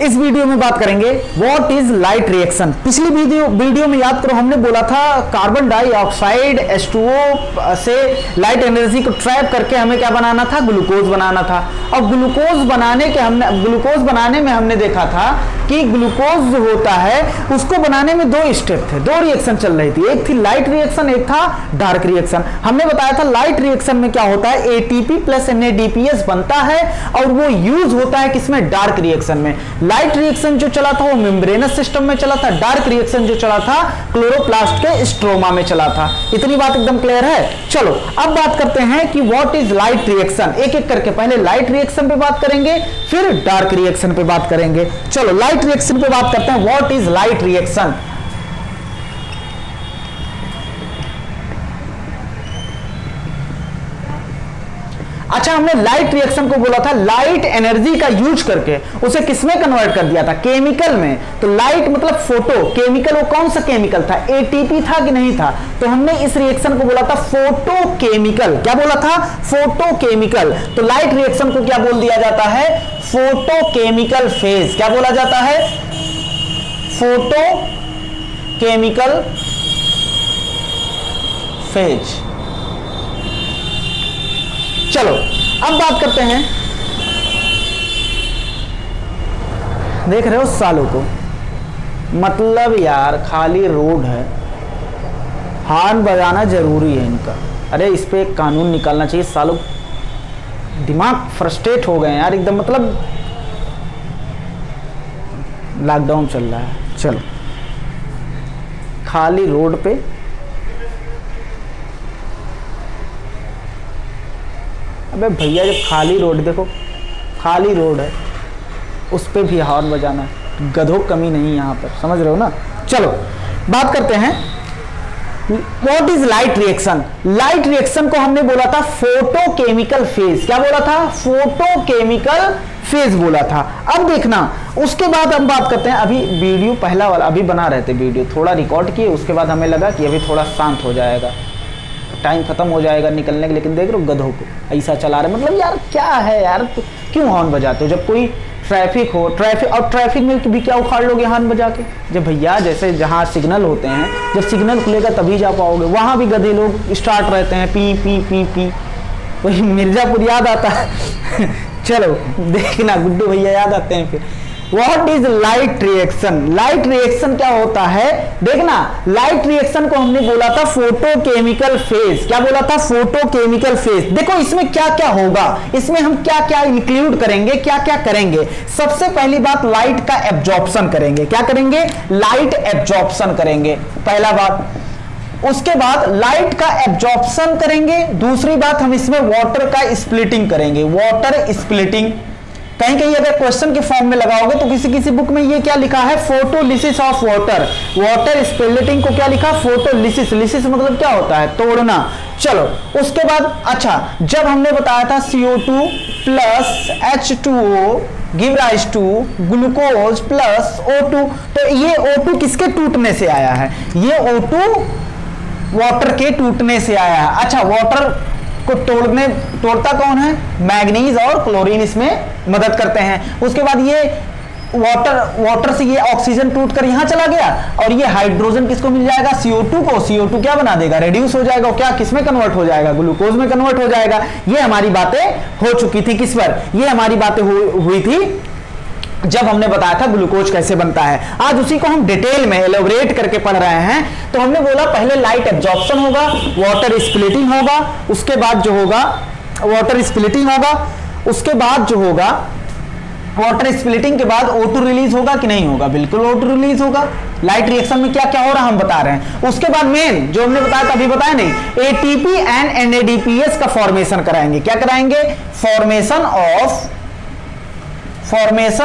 इस वीडियो में बात करेंगे व्हाट इज लाइट रिएक्शन। पिछली वीडियो में याद करो हमने बोला था कार्बन डाइऑक्साइड H2O से लाइट एनर्जी को ट्रैप करके हमें क्या बनाना था, ग्लूकोज बनाना था। और ग्लूकोज बनाने में हमने देखा था कि ग्लूकोज जो होता है उसको बनाने में दो स्टेप थे, दो रिएक्शन चल रही थी, एक थी लाइट रिएक्शन, एक था डार्क रिएक्शन। हमने बताया था लाइट रिएक्शन में क्या होता है, ATP प्लस NADPS बनता है और वो यूज होता है किसमें, डार्क रिएक्शन में। लाइट रिएक्शन जो चला था वो मेम्ब्रेनस सिस्टम में चला था, डार्क रिएक्शन जो चला था क्लोरोप्लास्ट के स्ट्रोमा में चला था। इतनी बात एकदम क्लियर है। चलो अब बात करते हैं कि व्हाट इज लाइट रिएक्शन, एक एक करके। पहले लाइट रिएक्शन पे बात करेंगे, फिर डार्क रिएक्शन पे बात करेंगे। चलो लाइट रिएक्शन पे बात करते हैं, व्हाट इज लाइट रिएक्शन। अच्छा, हमने लाइट रिएक्शन को बोला था लाइट एनर्जी का यूज करके उसे किसमें कन्वर्ट कर दिया था, केमिकल में। तो लाइट मतलब फोटो, केमिकल वो कौन सा केमिकल था, ATP था कि नहीं था। तो हमने इस रिएक्शन को बोला था फोटोकेमिकल। क्या बोला था, फोटोकेमिकल। तो लाइट रिएक्शन को क्या बोल दिया जाता है, फोटोकेमिकल फेज। क्या बोला जाता है, फोटोकेमिकल फेज। चलो अब बात करते हैं, देख रहे हो सालों को, मतलब यार खाली रोड है, हॉर्न बजाना जरूरी है इनका। अरे इस पे एक कानून निकालना चाहिए, सालों दिमाग फ्रस्ट्रेट हो गए यार एकदम, मतलब लॉकडाउन चल रहा है। चलो खाली रोड पे अबे भैया जब खाली रोड, देखो खाली रोड है उस पे भी हॉर्न बजाना है, गधों कमी नहीं यहाँ पर, समझ रहे हो ना। चलो बात करते हैं what is light reaction. Light reaction को हमने बोला था फोटोकेमिकल फेज। क्या बोला था, फोटोकेमिकल फेज बोला था। अब देखना उसके बाद हम बात करते हैं, अभी वीडियो पहला वाला अभी बना रहे थे, वीडियो थोड़ा रिकॉर्ड किए, उसके बाद हमें लगा कि अभी थोड़ा शांत हो जाएगा, टाइम खत्म हो जाएगा निकलने के, लेकिन देख रहे हो गधों को ऐसा चला रहे। मतलब यार क्या है यार, क्यों हॉर्न बजाते हो जब कोई ट्रैफिक हो, ट्रैफिक में भी क्या उखाड़ लोगे हॉर्न बजा के। जब भैया जैसे जहाँ सिग्नल होते हैं, जब सिग्नल खुलेगा तभी जा पाओगे, वहाँ भी गधे लोग स्टार्ट रहते हैं पी पी पी पी। वही मिर्जापुर याद आता है चलो देखना गुड्डू भैया याद आते हैं फिर। What is light reaction. Light reaction क्या होता है, देखना लाइट रिएक्शन को हमने बोला था फोटोकेमिकल फेज। क्या बोला था, फोटोकेमिकल फेज। देखो इसमें क्या क्या होगा, इसमें हम क्या क्या इंक्लूड करेंगे, क्या क्या करेंगे। सबसे पहली बात लाइट का एब्जॉर्प्शन करेंगे। क्या करेंगे, लाइट एब्जॉर्प्शन करेंगे, पहला बात। उसके बाद लाइट का एब्जॉर्प्शन करेंगे। दूसरी बात हम इसमें वाटर का स्प्लिटिंग करेंगे, वाटर स्प्लिटिंग। कहीं कहीं अगर क्वेश्चन के फॉर्म में लगाओगे तो किसी किसी बुक में ये क्या लिखा है, photolysis of water. Water splitting को क्या लिखा, फोटोलिसिस। लिसिस मतलब क्या होता है, तोड़ना। चलो उसके बाद अच्छा, जब हमने बताया था CO2 plus H2O give rise to glucose plus O2, तो ये O2 किसके टूटने से आया है, ये O2 वाटर के टूटने से आया है। अच्छा, वाटर को तोड़ता कौन है, मैग्नीज और क्लोरीन इसमें मदद करते हैं। उसके बाद ये वाटर से ये ऑक्सीजन टूटकर यहां चला गया और ये हाइड्रोजन किसको मिल जाएगा, CO2 को। CO2 क्या बना देगा, रेड्यूस हो जाएगा, क्या किसमें कन्वर्ट हो जाएगा, ग्लूकोज में कन्वर्ट हो जाएगा। ये हमारी बातें हो चुकी थी किस पर, ये हमारी बातें हुई थी जब हमने बताया था ग्लूकोज कैसे बनता है। आज उसी को हम डिटेल में एलोबरेट करके पढ़ रहे हैं। तो हमने बोला पहले लाइट एब्जॉर्प्शन होगा, वाटर स्प्लिटिंग होगा, उसके बाद जो होगा वाटर स्प्लिटिंग होगा, उसके बाद जो होगा वाटर स्प्लिटिंग के बाद O2 रिलीज होगा कि नहीं होगा, बिल्कुल O2 रिलीज होगा। लाइट रिएक्शन में क्या क्या हो रहा हम बता रहे हैं। उसके बाद मेन जो हमने बताया था, अभी बताया नहीं, ATP एंड NADPS का फॉर्मेशन कराएंगे। क्या कराएंगे, formation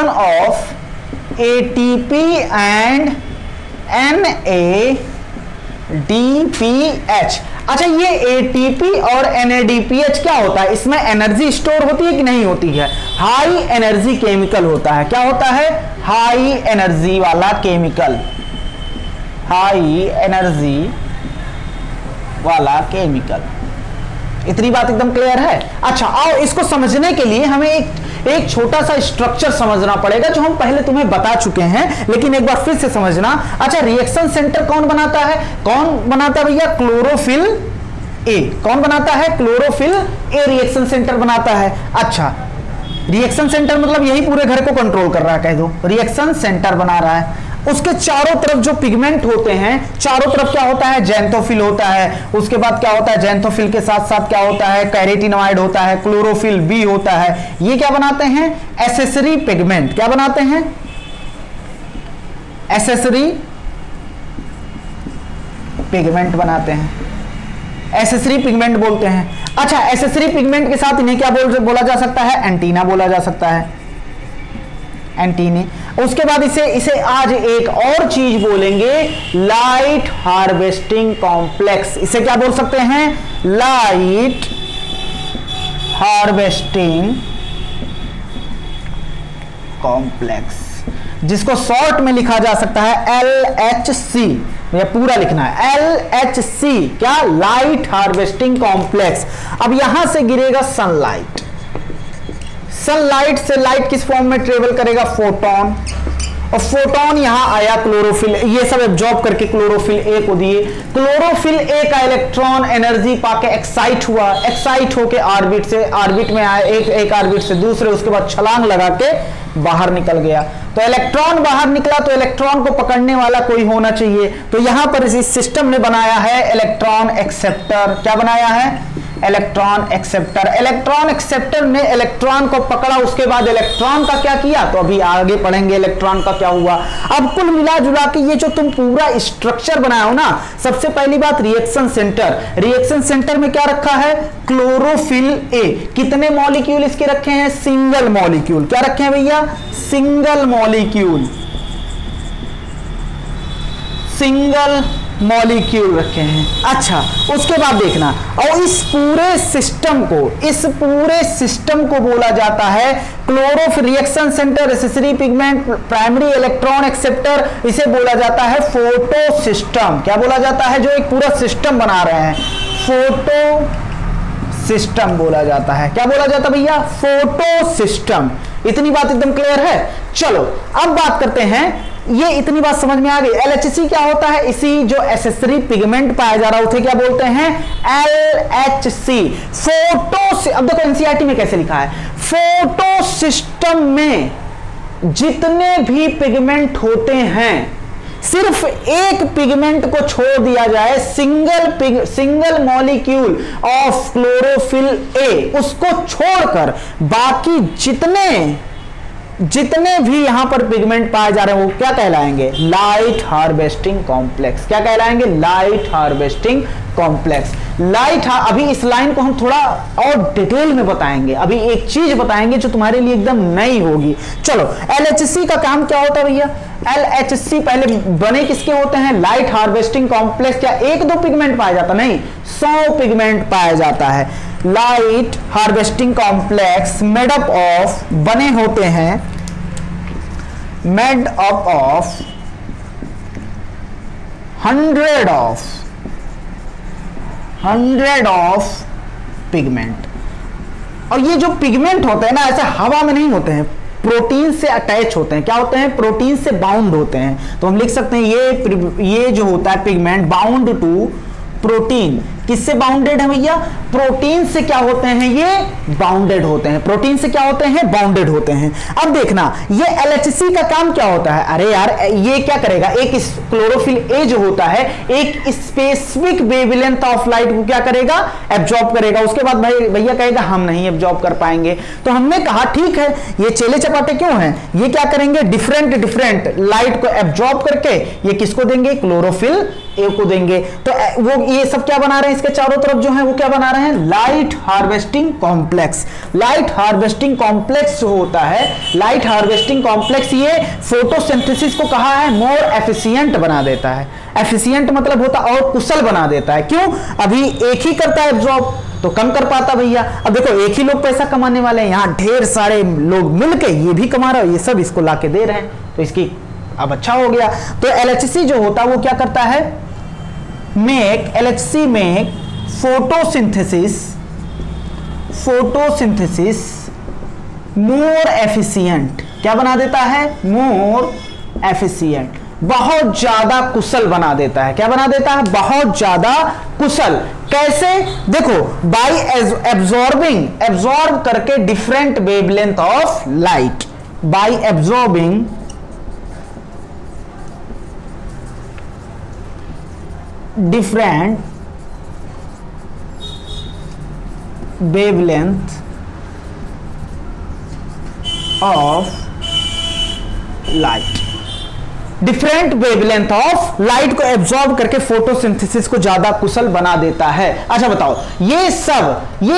of ATP and NADPH। अच्छा, ये ATP और NADPH क्या होता है, इसमें एनर्जी स्टोर होती है कि नहीं होती है, हाई एनर्जी केमिकल होता है। क्या होता है, हाई एनर्जी वाला केमिकल, हाई एनर्जी वाला केमिकल। इतनी बात एकदम क्लियर है। अच्छा आओ इसको समझने के लिए हमें एक छोटा सा स्ट्रक्चर समझना पड़ेगा जो हम पहले तुम्हें बता चुके हैं, लेकिन एक बार फिर से समझना। अच्छा, रिएक्शन सेंटर कौन बनाता है? कौन बनाता है भैया? Chlorophyll A. कौन बनाता है? क्लोरोफिल ए रिएक्शन सेंटर बनाता है। अच्छा, रिएक्शन सेंटर मतलब यही पूरे घर को कंट्रोल कर रहा है, कह दो रिएक्शन सेंटर बना रहा है। उसके चारों तरफ जो पिगमेंट होते हैं, चारों तरफ क्या होता है? ज़ैंथोफिल होता है। उसके बाद क्या होता है? ज़ैंथोफिल के साथ साथ क्या होता है? कैरोटीनॉइड होता है, क्लोरोफिल बी होता है। ये क्या बनाते हैं? Accessory pigment. क्या बनाते हैं? एसेसरी पिगमेंट बनाते हैं, एसेसरी पिगमेंट बोलते हैं। अच्छा, एसेसरी पिगमेंट के साथ इन्हें क्या बोला जा सकता है? एंटीना बोला जा सकता है, एंटीने। उसके बाद इसे आज एक और चीज बोलेंगे, लाइट हार्वेस्टिंग कॉम्प्लेक्स। इसे क्या बोल सकते हैं? लाइट हार्वेस्टिंग कॉम्प्लेक्स, जिसको शॉर्ट में लिखा जा सकता है LHC। या पूरा लिखना है LHC। क्या? Light harvesting complex. अब यहां से गिरेगा सनलाइट, सनलाइट से लाइट किस फॉर्म में ट्रेवल करेगा? फोटोन। और फोटोन यहां आया, क्लोरोफिल ये सब एब्जॉर्ब करके क्लोरोफिल ए को दिए। क्लोरोफिल ए का इलेक्ट्रॉन एनर्जी पाके एक्साइट हुआ, एक्साइट होके ऑर्बिट में आया, एक ऑर्बिट से दूसरे, उसके बाद छलांग लगा के बाहर निकल गया। तो इलेक्ट्रॉन बाहर निकला तो इलेक्ट्रॉन को पकड़ने वाला कोई होना चाहिए। तो यहां पर इस सिस्टम ने बनाया है इलेक्ट्रॉन एक्सेप्टर। क्या बनाया है? Electron acceptor. इलेक्ट्रॉन एक्सेप्टर ने इलेक्ट्रॉन को पकड़ा, उसके बाद इलेक्ट्रॉन का क्या किया? तो अभी आगे पढ़ेंगे इलेक्ट्रॉन का क्या हुआ। अब कुल मिला जुला के ये जो तुम पूरा स्ट्रक्चर बनाया हो ना, सबसे पहली बात रिएक्शन सेंटर। रिएक्शन सेंटर में क्या रखा है? क्लोरोफिल ए। कितने मॉलिक्यूल इसके रखे हैं? Single molecule. क्या रखे हैं भैया? सिंगल मॉलिक्यूल, सिंगल मॉलिक्यूल रखे हैं। अच्छा, उसके बाद देखना, और इस पूरे सिस्टम को बोला जाता है chlorophyll reaction centre, accessory pigment, primary electron acceptor, इसे बोला जाता है फोटो सिस्टम। क्या बोला जाता है? जो एक पूरा सिस्टम बना रहे हैं, फोटो सिस्टम बोला जाता है। क्या बोला जाता है भैया? Photo system. इतनी बात एकदम क्लियर है। चलो अब बात करते हैं, ये इतनी बात समझ में आ गई। LHC क्या होता है? इसी जो एसेसरी पिगमेंट पाया जा रहा है उसे क्या बोलते हैं? LHC। फोटो, अब देखो NCERT में कैसे लिखा है, फोटो सिस्टम में जितने भी पिगमेंट होते हैं, सिर्फ एक पिगमेंट को छोड़ दिया जाए, सिंगल मॉलिक्यूल ऑफ क्लोरोफिल ए, उसको छोड़कर बाकी जितने भी यहां पर पिगमेंट पाए जा रहे हैं वो क्या कहलाएंगे? Light harvesting complex. क्या कहलाएंगे? Light harvesting complex. अभी इस लाइन को हम थोड़ा और डिटेल में बताएंगे। अभी एक चीज बताएंगे जो तुम्हारे लिए एकदम नई होगी। चलो, LHC का काम क्या होता है भैया? LHC पहले बने किसके होते हैं? Light harvesting complex. क्या एक दो पिगमेंट पाया जाता? नहीं, 100 पिगमेंट पाया जाता है। Light harvesting complex made up of, बने होते हैं, made up of 100 of pigment. और ये जो पिगमेंट होते हैं ना, ऐसे हवा में नहीं होते हैं, प्रोटीन से अटैच होते हैं। क्या होते हैं? प्रोटीन से बाउंड होते हैं। तो हम लिख सकते हैं ये जो होता है पिगमेंट, बाउंड टू प्रोटीन। किससे बाउंडेड है भैया? प्रोटीन से क्या होते हैं? ये बाउंडेड होते हैं। प्रोटीन से क्या होते हैं? बाउंडेड होते हैं। अब देखना, ये LHC का काम क्या होता है? अरे यार, ये क्या करेगा? एक क्लोरोफिल ए जो होता है, एक स्पेसिफिक वेवलेंथ ऑफ लाइट को क्या करेगा? एब्जॉर्ब करेगा। उसके बाद भैया कहेगा हम नहीं एब्जॉर्ब कर पाएंगे। तो हमने कहा ठीक है, ये चेले चपाटे क्यों हैं? ये क्या करेंगे? डिफरेंट लाइट को एब्जॉर्ब करके ये किसको देंगे? क्लोरोफिल ए को देंगे। तो वो ये सब क्या बना रहे हैं? इसके चारों तरफ जो है वो क्या बना रहे हैं? Light harvesting complex. Light harvesting complex जो होता है, लाइट हार्वेस्टिंग कॉम्प्लेक्स ये फोटोसिंथेसिस को कहा है मोर एफिशिएंट बना देता है। एफिशिएंट मतलब होता है और कुशल बना देता है। क्यों? अभी एक ही करता है एब्जॉर्ब, तो कम कर पाता भैया। अब देखो, एक ही लोग पैसा कमाने वाले हैं, यहाँ ढेर सारे लोग मिलके ये भी कमा रहे हैं, ये सब इसको लाके दे रहे हैं, तो इसकी अब अच्छा हो गया। तो LHC जो होता है वो क्या करता है? LHC फोटोसिंथेसिस मोर एफिशिएंट, क्या बना देता है? मोर एफिशिएंट, बहुत ज्यादा कुशल बना देता है। क्या बना देता है? बहुत ज्यादा कुशल। कैसे? देखो, बाय एब्जॉर्बिंग, एब्जॉर्ब करके different wavelength of light, bye absorbing different wavelength of light, different wavelength of light को एब्जॉर्ब करके फोटोसिंथेसिस को ज्यादा कुशल बना देता है। अच्छा बताओ, ये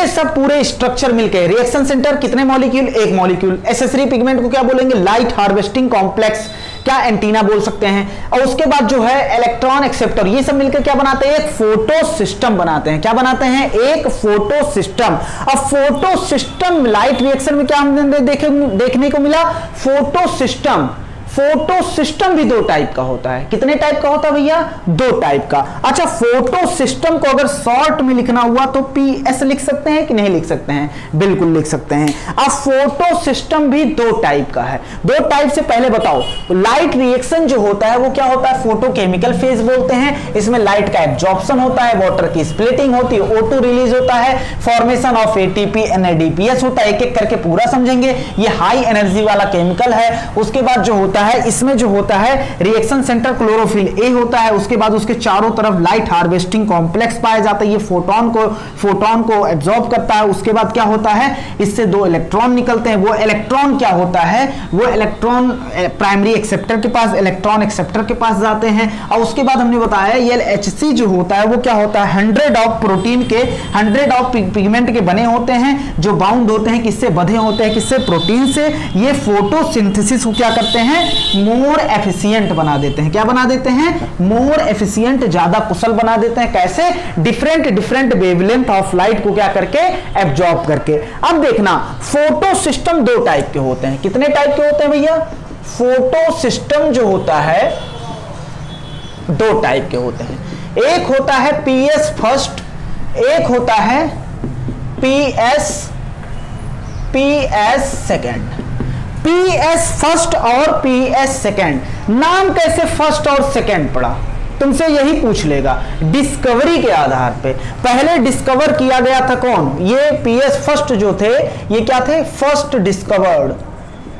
सब पूरे स्ट्रक्चर मिलकर, रिएक्शन सेंटर कितने मॉलिक्यूल? एक मॉलिक्यूल। एसेसरी पिगमेंट को क्या बोलेंगे? लाइट हार्वेस्टिंग कॉम्प्लेक्स, क्या एंटीना बोल सकते हैं। और उसके बाद जो है इलेक्ट्रॉन एक्सेप्टर, ये सब मिलकर क्या बनाते हैं? एक फोटो सिस्टम बनाते हैं। क्या बनाते हैं? एक फोटो सिस्टम। अब फोटो सिस्टम लाइट रिएक्शन में क्या हमने देखने को मिला? Photo system. फोटो सिस्टम भी दो टाइप का होता है। कितने टाइप का होता है भैया? दो टाइप का। अच्छा, फोटो सिस्टम को अगर शॉर्ट में लिखना हुआ तो पीएस लिख सकते हैं कि नहीं लिख सकते हैं? बिल्कुल लिख सकते हैं। अब फोटो सिस्टम भी दो टाइप का है। दो टाइप से पहले बताओ, लाइट रिएक्शन जो होता है वो क्या होता है? फोटोकेमिकल फेज बोलते हैं। इसमें लाइट का एब्जॉर्प्शन होता है, वाटर की स्प्लिटिंग होती है, O2 रिलीज होता है, फॉर्मेशन ऑफ एटीपी, NADPH होता है। एक एक करके पूरा समझेंगे। ये हाई एनर्जी वाला केमिकल है। उसके बाद जो होता है, इसमें जो होता है रिएक्शन सेंटर क्लोरोफिल ए होता है। उसके बाद उसके चारों तरफ लाइट हार्वेस्टिंग कॉम्प्लेक्स पाया जाता है। ये फोटोन को एब्जॉर्ब करता है। उसके बाद क्या होता है? इससे दो इलेक्ट्रॉन निकलते हैं। वो इलेक्ट्रॉन क्या होता है? वो इलेक्ट्रॉन प्राइमरी एक्सेप्टर के पास, इलेक्ट्रॉन एक्सेप्टर के पास जाते हैं। और उसके बाद हमने बताया ये LHC जो होता है वो क्या होता है? 100 ऑफ प्रोटीन के, 100 ऑफ पिगमेंट के बने होते हैं, जो बाउंड होते हैं, किससे बंधे होते हैं? किससे? प्रोटीन से। ये फोटोसिंथेसिस को क्या करते हैं? मोर एफिशिएंट बना देते हैं। क्या बना देते हैं? मोर एफिशिएंट, ज्यादा कुशल बना देते हैं। कैसे? डिफरेंट वेवलेंथ ऑफ लाइट को क्या करके? एब्जॉर्ब करके। अब देखना, फोटो सिस्टम दो टाइप के होते हैं। कितने टाइप के होते हैं भैया? फोटो सिस्टम जो होता है दो टाइप के होते हैं। एक होता है PS फर्स्ट, एक होता है PS सेकेंड। PS फर्स्ट और PS सेकेंड। नाम कैसे फर्स्ट और सेकेंड पड़ा? तुमसे यही पूछ लेगा डिस्कवरी के आधार पे। पहले डिस्कवर किया गया था कौन? ये PS फर्स्ट जो थे, ये क्या थे? फर्स्ट डिस्कवर्ड,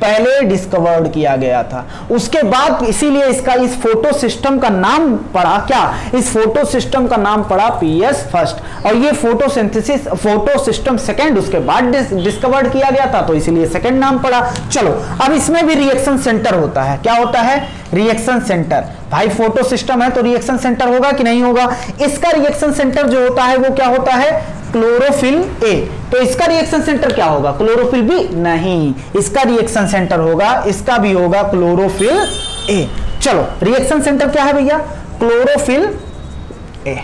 पहले डिस्कवर्ड किया गया था। उसके बाद इसीलिए इसका, इस फोटो सिस्टम का नाम पड़ा क्या? इस फोटो सिस्टम का नाम पड़ा PS फर्स्ट। और ये फोटोसिंथेसिस, फोटो सिस्टम सेकेंड, उसके बाद डिस्कवर्ड किया गया था, तो इसीलिए सेकेंड नाम पड़ा। चलो, अब इसमें भी रिएक्शन सेंटर होता है। क्या होता है? Reaction centre. भाई फोटो सिस्टम है तो रिएक्शन सेंटर होगा कि नहीं होगा? इसका रिएक्शन सेंटर जो होता है वो क्या होता है? Chlorophyll A. तो इसका रिएक्शन सेंटर क्या होगा? Chlorophyll B? नहीं, इसका रिएक्शन सेंटर होगा, इसका भी होगा क्लोरोफिल ए। चलो, रिएक्शन सेंटर क्या है भैया? Chlorophyll A.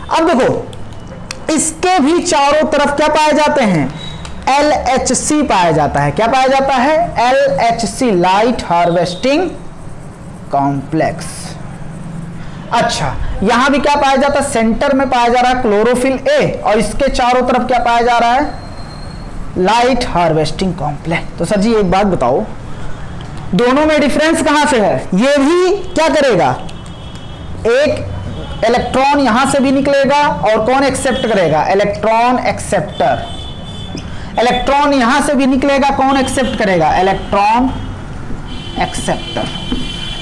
अब देखो, इसके भी चारों तरफ क्या पाए जाते हैं? LHC पाया जाता है। क्या पाया जाता है? LHC, light harvesting complex. अच्छा, यहां भी क्या पाया जाता है? सेंटर में पाया जा रहा है क्लोरोफिल ए, और इसके चारों तरफ क्या पाया जा रहा है? Light harvesting complex. तो सर जी एक बात बताओ, दोनों में डिफरेंस कहां से है? ये भी क्या करेगा? एक इलेक्ट्रॉन यहां से भी निकलेगा, और कौन एक्सेप्ट करेगा? Electron acceptor. इलेक्ट्रॉन यहां से भी निकलेगा, कौन एक्सेप्ट करेगा? Electron acceptor.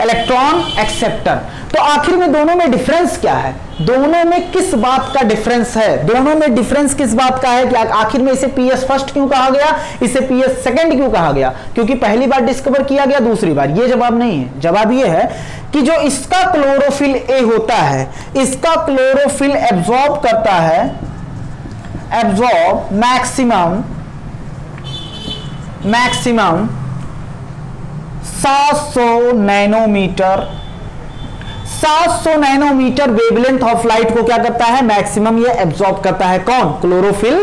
Electron acceptor. तो आखिर में दोनों में डिफरेंस क्या है? दोनों में किस बात का डिफरेंस है? दोनों में डिफरेंस किस बात का है कि आखिर में इसे PS फर्स्ट क्यों कहा गया, इसे PS सेकंड क्यों कहा गया? क्योंकि पहली बार डिस्कवर किया गया, दूसरी बार। ये जवाब नहीं है। जवाब ये है कि जो इसका क्लोरोफिल ए होता है, इसका क्लोरोफिल एब्जॉर्ब करता है, absorb maximum 700 nanometer, 700 nanometer wavelength of light को क्या करता है? मैक्सिमम ये एब्जॉर्ब करता है। कौन? क्लोरोफिल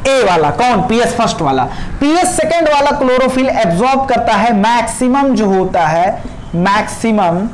ए वाला। कौन? PS फर्स्ट वाला। PS सेकंड वाला क्लोरोफिल एब्जॉर्ब करता है मैक्सिमम जो होता है, मैक्सिमम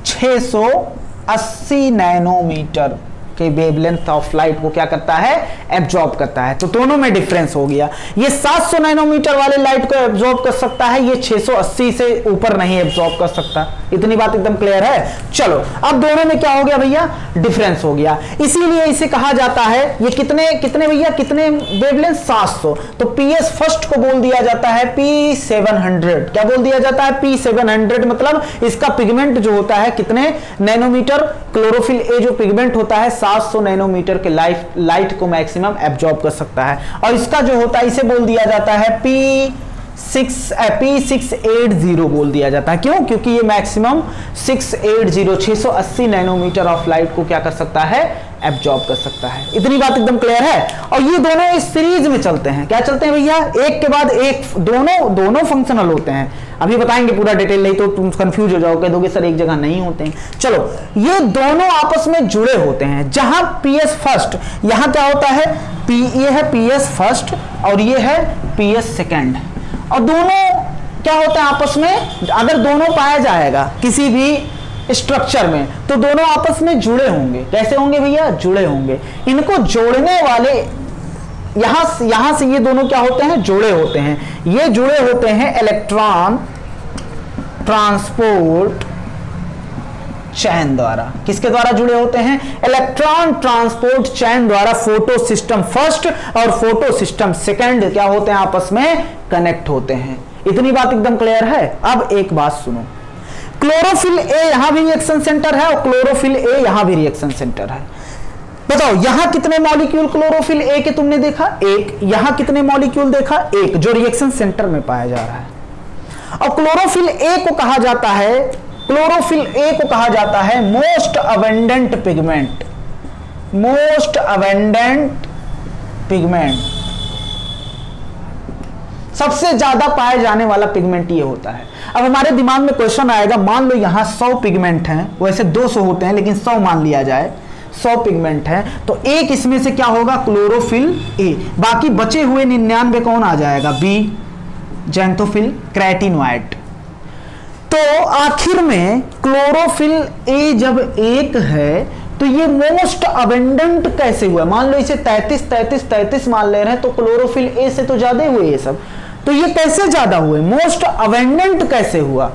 680 नैनोमीटर के वेवलेंथ ऑफ लाइट को क्या करता है, एब्जॉर्ब करता है। तो दोनों में डिफरेंस हो गया। ये 700 नैनोमीटर वाले लाइट को एब्जॉर्ब कर सकता है, ये 680 से ऊपर नहीं एब्जॉर्ब कर सकता। इतनी बात एकदम क्लियर है। चलो अब दोनों में क्या हो गया भैया, डिफरेंस हो गया। इसीलिए इसे कहा जाता है, ये कितने कितने भैया, कितने वेवलेंथ 700, तो PS फर्स्ट को बोल दिया जाता है P700। क्या बोल दिया जाता है, P700। मतलब इसका पिगमेंट जो होता है कितने नैनोमीटर, क्लोरोफिल ए जो पिगमेंट होता है 700 नैनोमीटर के लाइट को मैक्सिमम एब्जॉर्ब कर सकता है। और इसका जो होता है इसे बोल दिया जाता है P680 बोल दिया जाता है। क्यों, क्योंकि ये मैक्सिमम 680 नैनोमीटर ऑफ लाइट को क्या कर सकता है, एब्जॉर्ब कर सकता है। इतनी बात एकदम क्लियर है। और ये दोनों इस सीरीज में चलते हैं। क्या चलते हैं भैया, एक के बाद एक, दोनों फंक्शनल होते हैं। अभी बताएंगे पूरा डिटेल, नहीं तो तुम कंफ्यूज हो जाओगे, दोगे सर एक जगह नहीं होते हैं। चलो, ये दोनों आपस में जुड़े होते हैं। जहां PS फर्स्ट, यहां क्या होता है, ये है PS फर्स्ट और ये है PS सेकेंड, और दोनों क्या होता है आपस में, अगर दोनों पाया जाएगा किसी भी स्ट्रक्चर में तो दोनों आपस में जुड़े होंगे। कैसे होंगे भैया, जुड़े होंगे। इनको जोड़ने वाले यहां से ये दोनों क्या होते हैं, जुड़े होते हैं। ये जुड़े होते हैं इलेक्ट्रॉन ट्रांसपोर्ट चैन द्वारा। किसके द्वारा जुड़े होते हैं, इलेक्ट्रॉन ट्रांसपोर्ट चैन द्वारा। फोटो सिस्टम फर्स्ट और फोटो सिस्टम सेकंड क्या होते हैं, आपस में कनेक्ट होते हैं। इतनी बात एकदम क्लियर है। अब एक बात सुनो, क्लोरोफिल ए यहां भी रिएक्शन सेंटर है और क्लोरोफिल ए यहां भी रिएक्शन सेंटर है। बताओ यहां कितने मॉलिक्यूल क्लोरोफिल ए के तुमने देखा, एक। यहां कितने मॉलिक्यूल देखा, एक, जो रिएक्शन सेंटर में पाया जा रहा है। और क्लोरोफिल ए को कहा जाता है, क्लोरोफिल ए को कहा जाता है most abundant pigment. Most abundant pigment, सबसे ज्यादा पाए जाने वाला पिगमेंट ये होता है। अब हमारे दिमाग में क्वेश्चन आएगा, मान लो यहां 100 पिगमेंट हैं, वैसे 200 होते हैं लेकिन 100 मान लिया जाए, 100 पिगमेंट है, तो एक इसमें से क्या होगा, क्लोरोफिल ए। बाकी बचे हुए 99 कौन आ जाएगा, बी, ज़ैंथोफिल, कैरोटीनॉयड। तो आखिर में क्लोरोफिल ए जब एक है तो ये मोस्ट अबंडेंट कैसे हुआ। मान लो इसे 33 मान ले रहे हैं, तो क्लोरोफिल ए से तो ज्यादा हुए ये सब, तो ये कैसे ज्यादा हुए, मोस्ट अबंडेंट कैसे हुआ।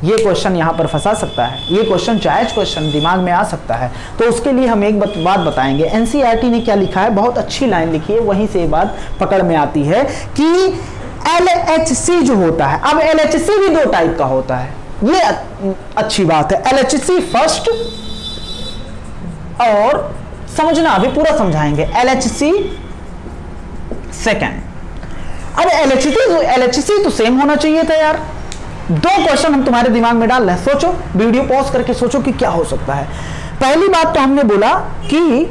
ये क्वेश्चन यहां पर फंसा सकता है। ये क्वेश्चन जायज क्वेश्चन दिमाग में आ सकता है। तो उसके लिए हम एक बात बताएंगे। एनसीईआरटी ने क्या लिखा है, बहुत अच्छी लाइन लिखी है, वहीं से ये बात पकड़ में आती है कि LHC जो होता है, अब LHC भी 2 टाइप का होता है, ये अच्छी बात है। LHC फर्स्ट और समझना, अभी पूरा समझाएंगे, LHC सेकेंड। अब LHC तो सेम होना चाहिए था यार। 2 क्वेश्चन हम तुम्हारे दिमाग में डाल रहे हैं, सोचो, वीडियो पॉज करके सोचो कि क्या हो सकता है। पहली बात तो हमने बोला कि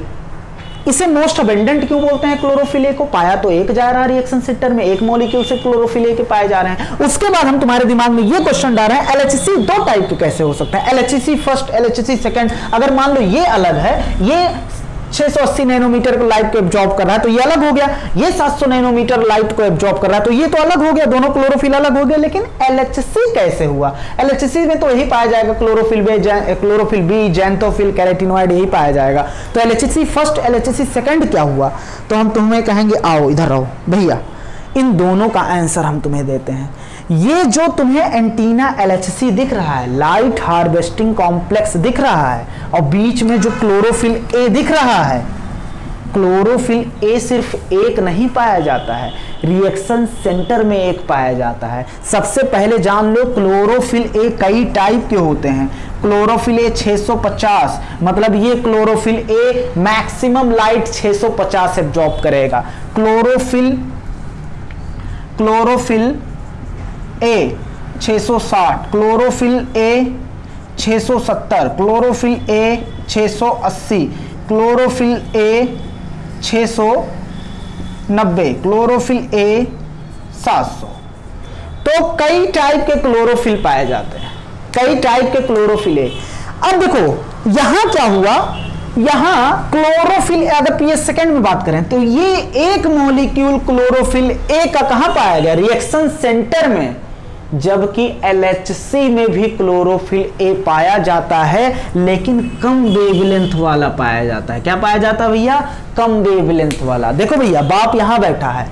इसे मोस्ट अबंडेंट क्यों बोलते हैं, क्लोरोफिल ए को। पाया तो एक जा रहा है रिएक्शन सेंटर में, एक मॉलिक्यूल से क्लोरोफिल ए के पाए जा रहे हैं। उसके बाद हम तुम्हारे दिमाग में ये क्वेश्चन डाल रहे हैं, LHC 2 टाइप के कैसे हो सकता है, LHC फर्स्ट, LHC सेकंड। अगर मान लो ये अलग है, ये 680 नैनोमीटर को लाइट को एब्जॉर्ब कर रहा है तो ये अलग हो गया, ये 700 नैनोमीटर लाइट को एब्जॉर्ब कर रहा है तो ये तो अलग हो गया, दोनों क्लोरोफिल अलग हो गए। लेकिन LHC कैसे हुआ, LHC में तो यही पाया जाएगा, क्लोरोफिल बी, ज़ैंथोफिल, कैरोटीनॉयड, यही पाया जाएगा। तो LHC फर्स्ट, LHC सेकंड क्या हुआ, तो हम तुम्हें कहेंगे, आओ इधर आओ भैया, इन दोनों का आंसर हम तुम्हें देते हैं। ये जो तुम्हें एंटीना LHC दिख रहा है, लाइट हार्वेस्टिंग कॉम्प्लेक्स दिख रहा है, और बीच में जो क्लोरोफिल ए दिख रहा है, क्लोरोफिल ए सिर्फ एक नहीं पाया जाता है, रिएक्शन सेंटर में एक पाया जाता है। सबसे पहले जान लो, क्लोरोफिल ए कई टाइप के होते हैं। क्लोरोफिल ए 650, मतलब ये chlorophyll A maximum light 650 absorb करेगा। Chlorophyll A 660, chlorophyll A 670, chlorophyll A 680, chlorophyll A 690, chlorophyll A 700। तो कई टाइप के क्लोरोफिल पाए जाते हैं, कई टाइप के क्लोरोफिल ए। अब देखो यहां क्या हुआ, यहां क्लोरोफिल, अगर PS सेकंड में बात करें तो ये एक मॉलिक्यूल क्लोरोफिल ए का कहां पाया गया, रिएक्शन सेंटर में। जबकि LHC में भी क्लोरोफिल ए पाया जाता है, लेकिन कम वेवलेंथ वाला पाया जाता है। क्या पाया जाता है भैया? कम वेवलेंथ वाला। देखो भैया, बाप यहां बैठा है,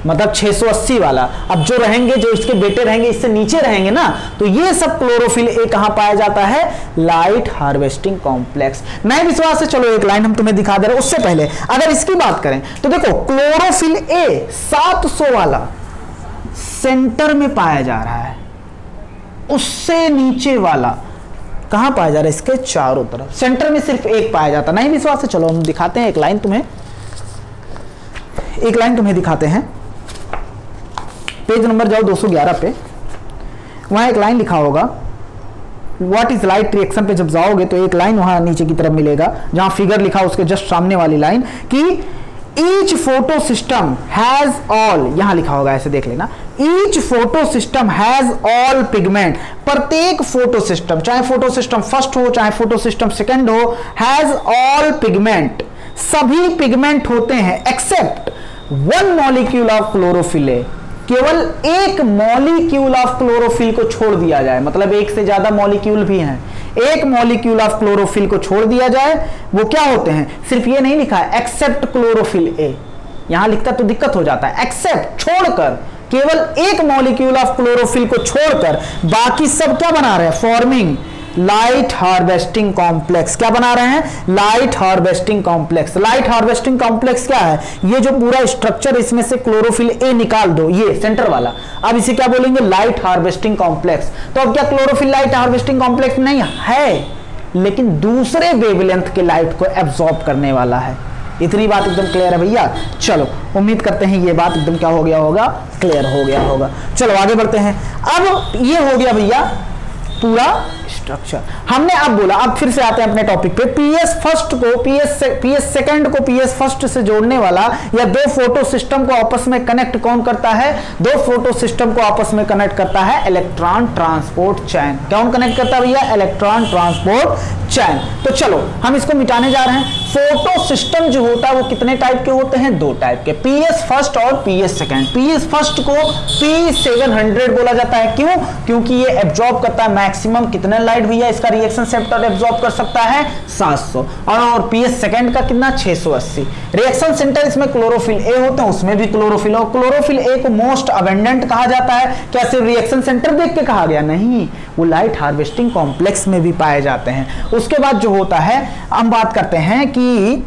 मतलब 680 वाला। अब जो रहेंगे, जो इसके बेटे रहेंगे, इससे नीचे रहेंगे ना, तो ये सब क्लोरोफिल ए कहां पाया जाता है? Light harvesting complex. नए विश्वास से चलो एक लाइन हम तुम्हें दिखा दे रहे हैं। उससे पहले अगर इसकी बात करें तो देखो, क्लोरोफिल ए 700 वाला सेंटर में पाया जा रहा है, उससे नीचे वाला कहां पाया जा रहा है? इसके चारों तरफ। सेंटर में सिर्फ एक पाया जाता। नहीं विश्वास से चलो हम दिखाते हैं, एक लाइन तुम्हें दिखाते हैं। पेज नंबर जाओ 211 पे, वहां एक लाइन लिखा होगा, व्हाट इज लाइट रिएक्शन पे जब जाओगे तो एक लाइन वहां नीचे की तरफ मिलेगा, जहां फिगर लिखा उसके जस्ट सामने वाली लाइन कि each photo system has all, यहां लिखा होगा, ऐसे देख लेना, each photo system has all pigment. प्रत्येक फोटो सिस्टम, चाहे फोटो सिस्टम फर्स्ट हो चाहे फोटो सिस्टम सेकंड हो, हैज ऑल पिगमेंट, सभी पिगमेंट होते हैं, except one molecule of chlorophyll A. केवल एक मॉलिक्यूल ऑफ क्लोरोफिल को छोड़ दिया जाए, मतलब एक से ज्यादा मॉलिक्यूल भी हैं, एक मॉलिक्यूल ऑफ क्लोरोफिल को छोड़ दिया जाए, वो क्या होते हैं? सिर्फ ये नहीं लिखा है एक्सेप्ट क्लोरोफिल ए, यहां लिखता तो दिक्कत हो जाता है। एक्सेप्ट, छोड़कर, केवल एक मॉलिक्यूल ऑफ क्लोरोफिल को छोड़कर बाकी सब क्या बना रहे हैं? Forming light harvesting complex. क्या बना रहे हैं? Light harvesting complex. Light harvesting complex क्या है? ये जो पूरा स्ट्रक्चर, इसमें से क्लोरोफिल ए निकाल दो, ये सेंटर वाला, अब इसे क्या बोलेंगे? Light harvesting complex. तो अब क्या क्लोरोफिल लाइट हार्वेस्टिंग कॉम्प्लेक्स नहीं है, लेकिन दूसरे वेवलेंथ के लाइट को एब्जॉर्ब करने वाला है। इतनी बात एकदम क्लियर है भैया? चलो, उम्मीद करते हैं ये बात एकदम क्या हो गया होगा? क्लियर हो गया होगा। चलो आगे बढ़ते हैं। अब ये हो गया भैया पूरा स्ट्रक्चर। हमने अब बोला, अब फिर से आते हैं अपने टॉपिक पे। पीएस फर्स्ट को पीएस सेकंड को पीएस फर्स्ट से जोड़ने वाला या दो फोटो सिस्टम को आपस में कनेक्ट कौन करता है? दो फोटो सिस्टम को आपस में कनेक्ट करता है इलेक्ट्रॉन ट्रांसपोर्ट चैन। कौन कनेक्ट करता है भैया? Electron transport chain. तो चलो हम इसको मिटाने जा रहे हैं। फोटो सिस्टम जो होता है वो कितने टाइप के होते हैं? दो टाइप के, पीएस फर्स्ट और पीएस सेकंड। पीएस फर्स्ट को P700 बोला जाता है। क्यों? क्योंकि ये एब्जॉर्ब करता है मैक्सिमम कितना लाइट भैया? इसका रिएक्शन सेप्टर एब्जॉर्ब कर सकता है 700, और पीएस सेकंड का कितना? 680। रिएक्शन सेंटर इसमें क्लोरोफिल ए होते हैं, उसमें भी क्लोरोफिल, और क्लोरोफिल ए को मोस्ट अबेंडेंट कहा जाता है। क्या सिर्फ रिएक्शन सेंटर देख के कहा गया? नहीं, वो लाइट हार्वेस्टिंग कॉम्प्लेक्स में भी पाए जाते हैं। उसके बाद जो होता है, हम बात करते हैं कि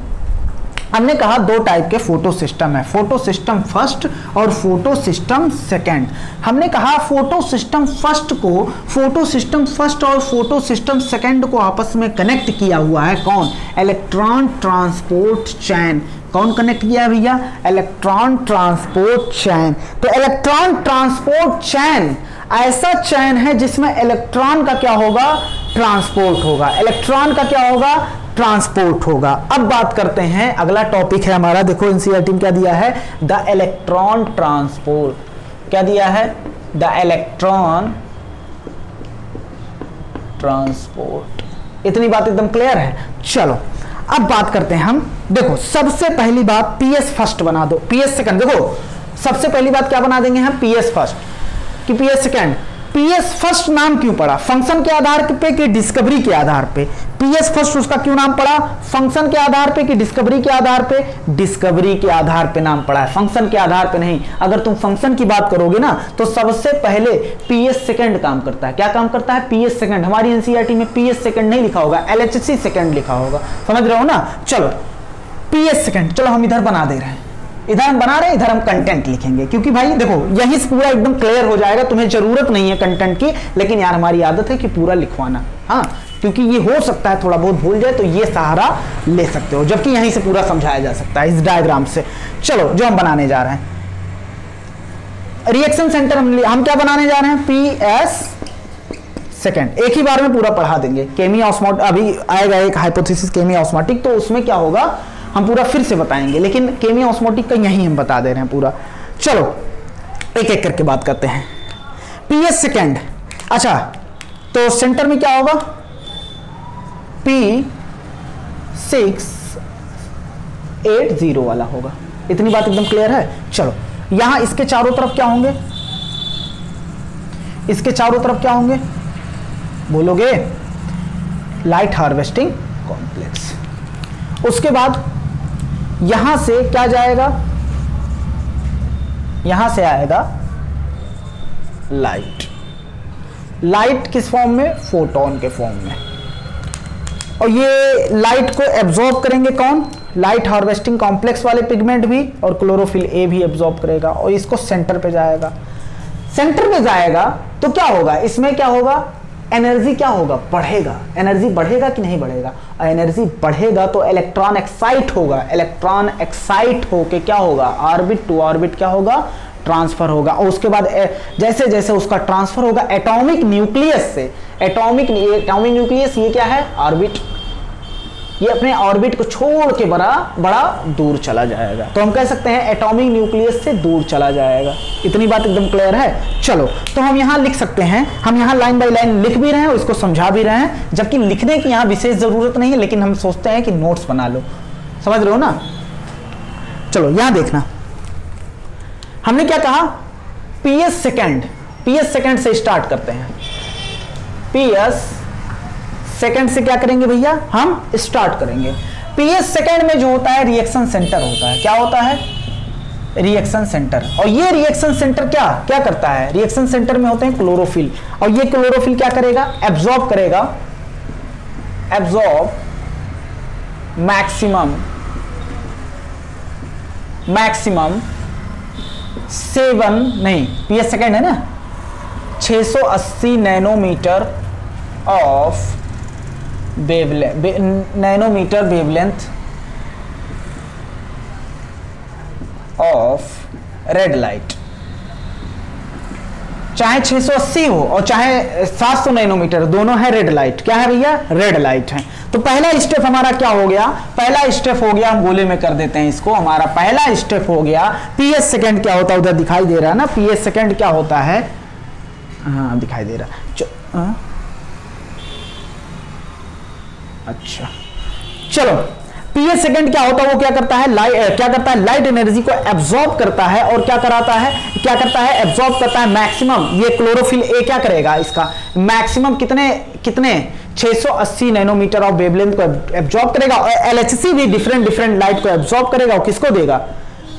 हमने कहा दो टाइप के फोटो सिस्टम है, फोटो सिस्टम फर्स्ट और फोटो सिस्टम सेकंड। हमने कहा फोटो सिस्टम फर्स्ट को, फोटो सिस्टम फर्स्ट और फोटो सिस्टम सेकंड को आपस में कनेक्ट किया हुआ है कौन? Electron transport chain. कौन कनेक्ट किया है भैया? Electron transport chain. तो इलेक्ट्रॉन ट्रांसपोर्ट चैन ऐसा चैन है जिसमें इलेक्ट्रॉन का क्या होगा? ट्रांसपोर्ट होगा। इलेक्ट्रॉन का क्या होगा? ट्रांसपोर्ट होगा। अब बात करते हैं, अगला टॉपिक है हमारा, देखो एनसीईआरटी में क्या दिया है? The electron transport. क्या दिया है? The electron transport. इतनी बात एकदम क्लियर है? चलो अब बात करते हैं हम। देखो सबसे पहली बात पीएस फर्स्ट बना दो, पीएस सेकंड। देखो सबसे पहली बात क्या बना देंगे हम? पीएस फर्स्ट कि पीएस सेकंड। पीएस फर्स्ट नाम क्यों पड़ा? फंक्शन के आधार पे कि डिस्कवरी के आधार पे? पीएस फर्स्ट उसका क्यों नाम पड़ा? फंक्शन के आधार पे कि डिस्कवरी के आधार पे? डिस्कवरी के आधार पे नाम पड़ा है, फंक्शन के आधार पे नहीं। अगर तुम फंक्शन की बात करोगे ना तो सबसे पहले पीएस सेकंड काम करता है। क्या काम करता है? PS second. हमारी एनसीईआरटी में पीएस सेकंड नहीं लिखा होगा, एलएचसी सेकंड लिखा होगा, समझ रहे हो ना? चलो पीएस सेकंड, चलो हम इधर बना दे रहे हैं, इधर हम बना रहे हैं, इधर हम कंटेंट लिखेंगे, क्योंकि भाई देखो यहीं से पूरा एकदम क्लियर हो जाएगा। तुम्हें जरूरत नहीं है कंटेंट की, लेकिन यार हमारी आदत है कि पूरा लिखवाना, हाँ, क्योंकि ये हो सकता है थोड़ा बहुत भूल जाए, तो ये सहारा ले सकते हो, जबकि यहीं से पूरा समझाया जा सकता है इस डायग्राम से। चलो जो हम बनाने जा रहे हैं, रिएक्शन सेंटर हम क्या बनाने जा रहे हैं? PS second. एक ही बार में पूरा पढ़ा देंगे। केमी ऑस्मोटिक अभी आएगा एक हाइपोथेसिस केमी ऑस्मोटिक, तो उसमें क्या होगा हम पूरा फिर से बताएंगे, लेकिन केमी ऑस्मोटिक का यही हम बता दे रहे हैं पूरा। चलो एक एक करके बात करते हैं। पीएस सेकंड, अच्छा तो सेंटर में क्या होगा? P680 वाला होगा। इतनी बात एकदम क्लियर है? चलो यहां इसके चारों तरफ क्या होंगे? इसके चारों तरफ क्या होंगे बोलोगे? Light harvesting complex. उसके बाद यहां से क्या जाएगा? यहां से आएगा लाइट। लाइट किस फॉर्म में? फोटोन के फॉर्म में। और ये लाइट को एब्जॉर्ब करेंगे कौन? लाइट हार्वेस्टिंग कॉम्प्लेक्स वाले पिगमेंट भी, और क्लोरोफिल ए भी एब्जॉर्ब करेगा, और इसको सेंटर पे जाएगा। सेंटर पे जाएगा तो क्या होगा? इसमें क्या होगा? एनर्जी क्या होगा? बढ़ेगा। एनर्जी बढ़ेगा कि नहीं बढ़ेगा? एनर्जी बढ़ेगा तो इलेक्ट्रॉन एक्साइट होगा। इलेक्ट्रॉन एक्साइट होके क्या होगा? ऑर्बिट टू ऑर्बिट क्या होगा? ट्रांसफर होगा। और उसके बाद जैसे जैसे उसका ट्रांसफर होगा एटॉमिक न्यूक्लियस से, एटॉमिक न्यूक्लियस ये क्या है? ऑर्बिट। ये अपने ऑर्बिट को छोड़ के बड़ा दूर चला जाएगा। तो हम कह सकते हैं एटॉमिक न्यूक्लियस से दूर चला जाएगा। इतनी बात एकदम क्लियर है? चलो, तो हम यहां लिख सकते हैं, हम यहां लाइन बाय लाइन लिख भी रहे हैं और इसको समझा भी रहे हैं, जबकि लिखने की यहां विशेष जरूरत नहीं है, लेकिन हम सोचते हैं कि नोट्स बना लो। समझ रहे हो ना? चलो यहां देखना, हमने क्या कहा? PS second. पीएस सेकेंड से स्टार्ट करते हैं। पीएस सेकेंड से क्या करेंगे भैया? हम स्टार्ट करेंगे। पीएस सेकेंड में जो होता है रिएक्शन सेंटर होता है। क्या होता है? Reaction centre. और ये रिएक्शन सेंटर क्या क्या करता है? रिएक्शन सेंटर में होते हैं क्लोरोफिल, और ये क्लोरोफिल क्या करेगा? एब्जॉर्ब करेगा। एब्जॉर्ब मैक्सिमम 7 नहीं, पीएस सेकेंड है ना, 680 nanometer of nanometer wavelength of red light. चाहे 680 हो और चाहे 700 नैनोमीटर, दोनों है रेड लाइट। क्या है भैया? रेड लाइट है। तो पहला स्टेप हमारा क्या हो गया? पहला स्टेप हो गया, हम गोले में कर देते हैं इसको। हमारा पहला स्टेप हो गया। पीएस सेकेंड क्या होता है? उधर दिखाई दे रहा है ना, पीएस सेकेंड क्या होता है? हाँ दिखाई दे रहा है। अच्छा चलो, पीएस सेकेंड क्या होता है? वो क्या करता है? लाइट एनर्जी को एब्जॉर्ब करता है, और क्या करता है? एब्जॉर्ब करता है मैक्सिमम। ये क्लोरोफिल ए क्या करेगा? इसका मैक्सिमम कितने 680 नैनोमीटर ऑफ वेवलेंथ को एब्जॉर्ब करेगा, और एलएचसी भी डिफरेंट लाइट को एब्जॉर्ब करेगा। और किसको देगा?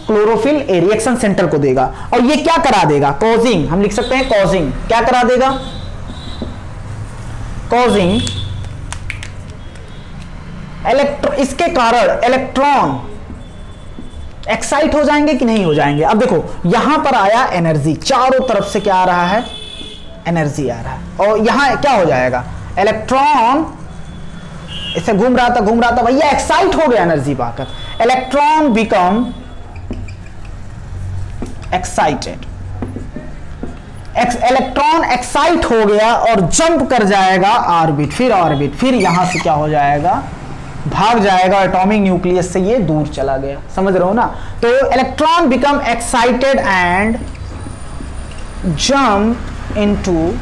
क्लोरोफिल ए, रिएक्शन सेंटर को देगा। और ये क्या करा देगा? कॉजिंग। हम लिख सकते हैं कॉजिंग। क्या करा देगा? कॉजिंग इसके कारण इलेक्ट्रॉन एक्साइट हो जाएंगे कि नहीं हो जाएंगे? अब देखो, यहां पर आया एनर्जी, चारों तरफ से क्या आ रहा है? एनर्जी आ रहा है। और यहां क्या हो जाएगा? इलेक्ट्रॉन इसे घूम रहा था भैया, एक्साइट हो गया एनर्जी पाकर। Electron become excited. Electron excite हो गया और जंप कर जाएगा ऑर्बिट, फिर यहां से क्या हो जाएगा? भाग जाएगा एटॉमिक न्यूक्लियस से, ये दूर चला गया। समझ रहे हो ना? तो electron become excited and jump into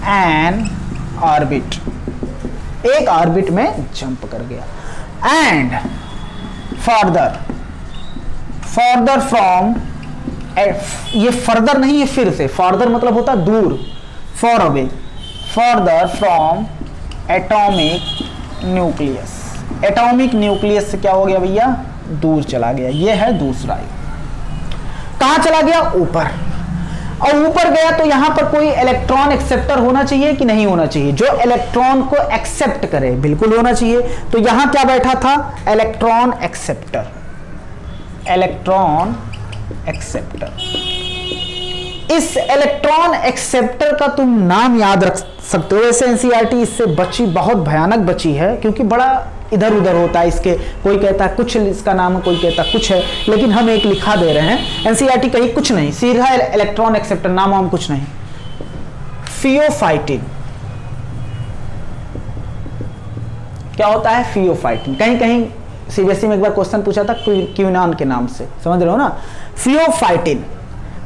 an orbit. एक ऑर्बिट में जंप कर गया। एंड फर्दर फ्रॉम, ये फर्दर नहीं है, फिर से फर्दर मतलब होता है दूर, for away, further from atomic nucleus. Atomic nucleus से क्या हो गया भैया? दूर चला गया। ये है दूसरा। कहां चला गया? ऊपर। और ऊपर गया तो यहां पर कोई इलेक्ट्रॉन एक्सेप्टर होना चाहिए कि नहीं होना चाहिए? जो इलेक्ट्रॉन को एक्सेप्ट करे, बिल्कुल होना चाहिए। तो यहां क्या बैठा था? Electron acceptor. Electron acceptor. इस इलेक्ट्रॉन एक्सेप्टर का तुम नाम याद रख सकते हो। वैसे एनसीईआरटी इससे बची, बहुत भयानक बची है, क्योंकि बड़ा इधर उधर होता है इसके। कोई कहता है कुछ इसका नाम है, कोई कहता है कुछ है, लेकिन हम एक लिखा दे रहे हैं। एनसीईआरटी कहीं कुछ नहीं, सीधा इलेक्ट्रॉन एक्सेप्टर, नाम हम कुछ नहीं। फियोफाइटिन क्या होता है? फियोफाइटिन। कहीं कहीं सीबीएसई में एक बार क्वेश्चन पूछा था क्यूनान के नाम से। समझ रहे हो ना? फियोफाइटिन।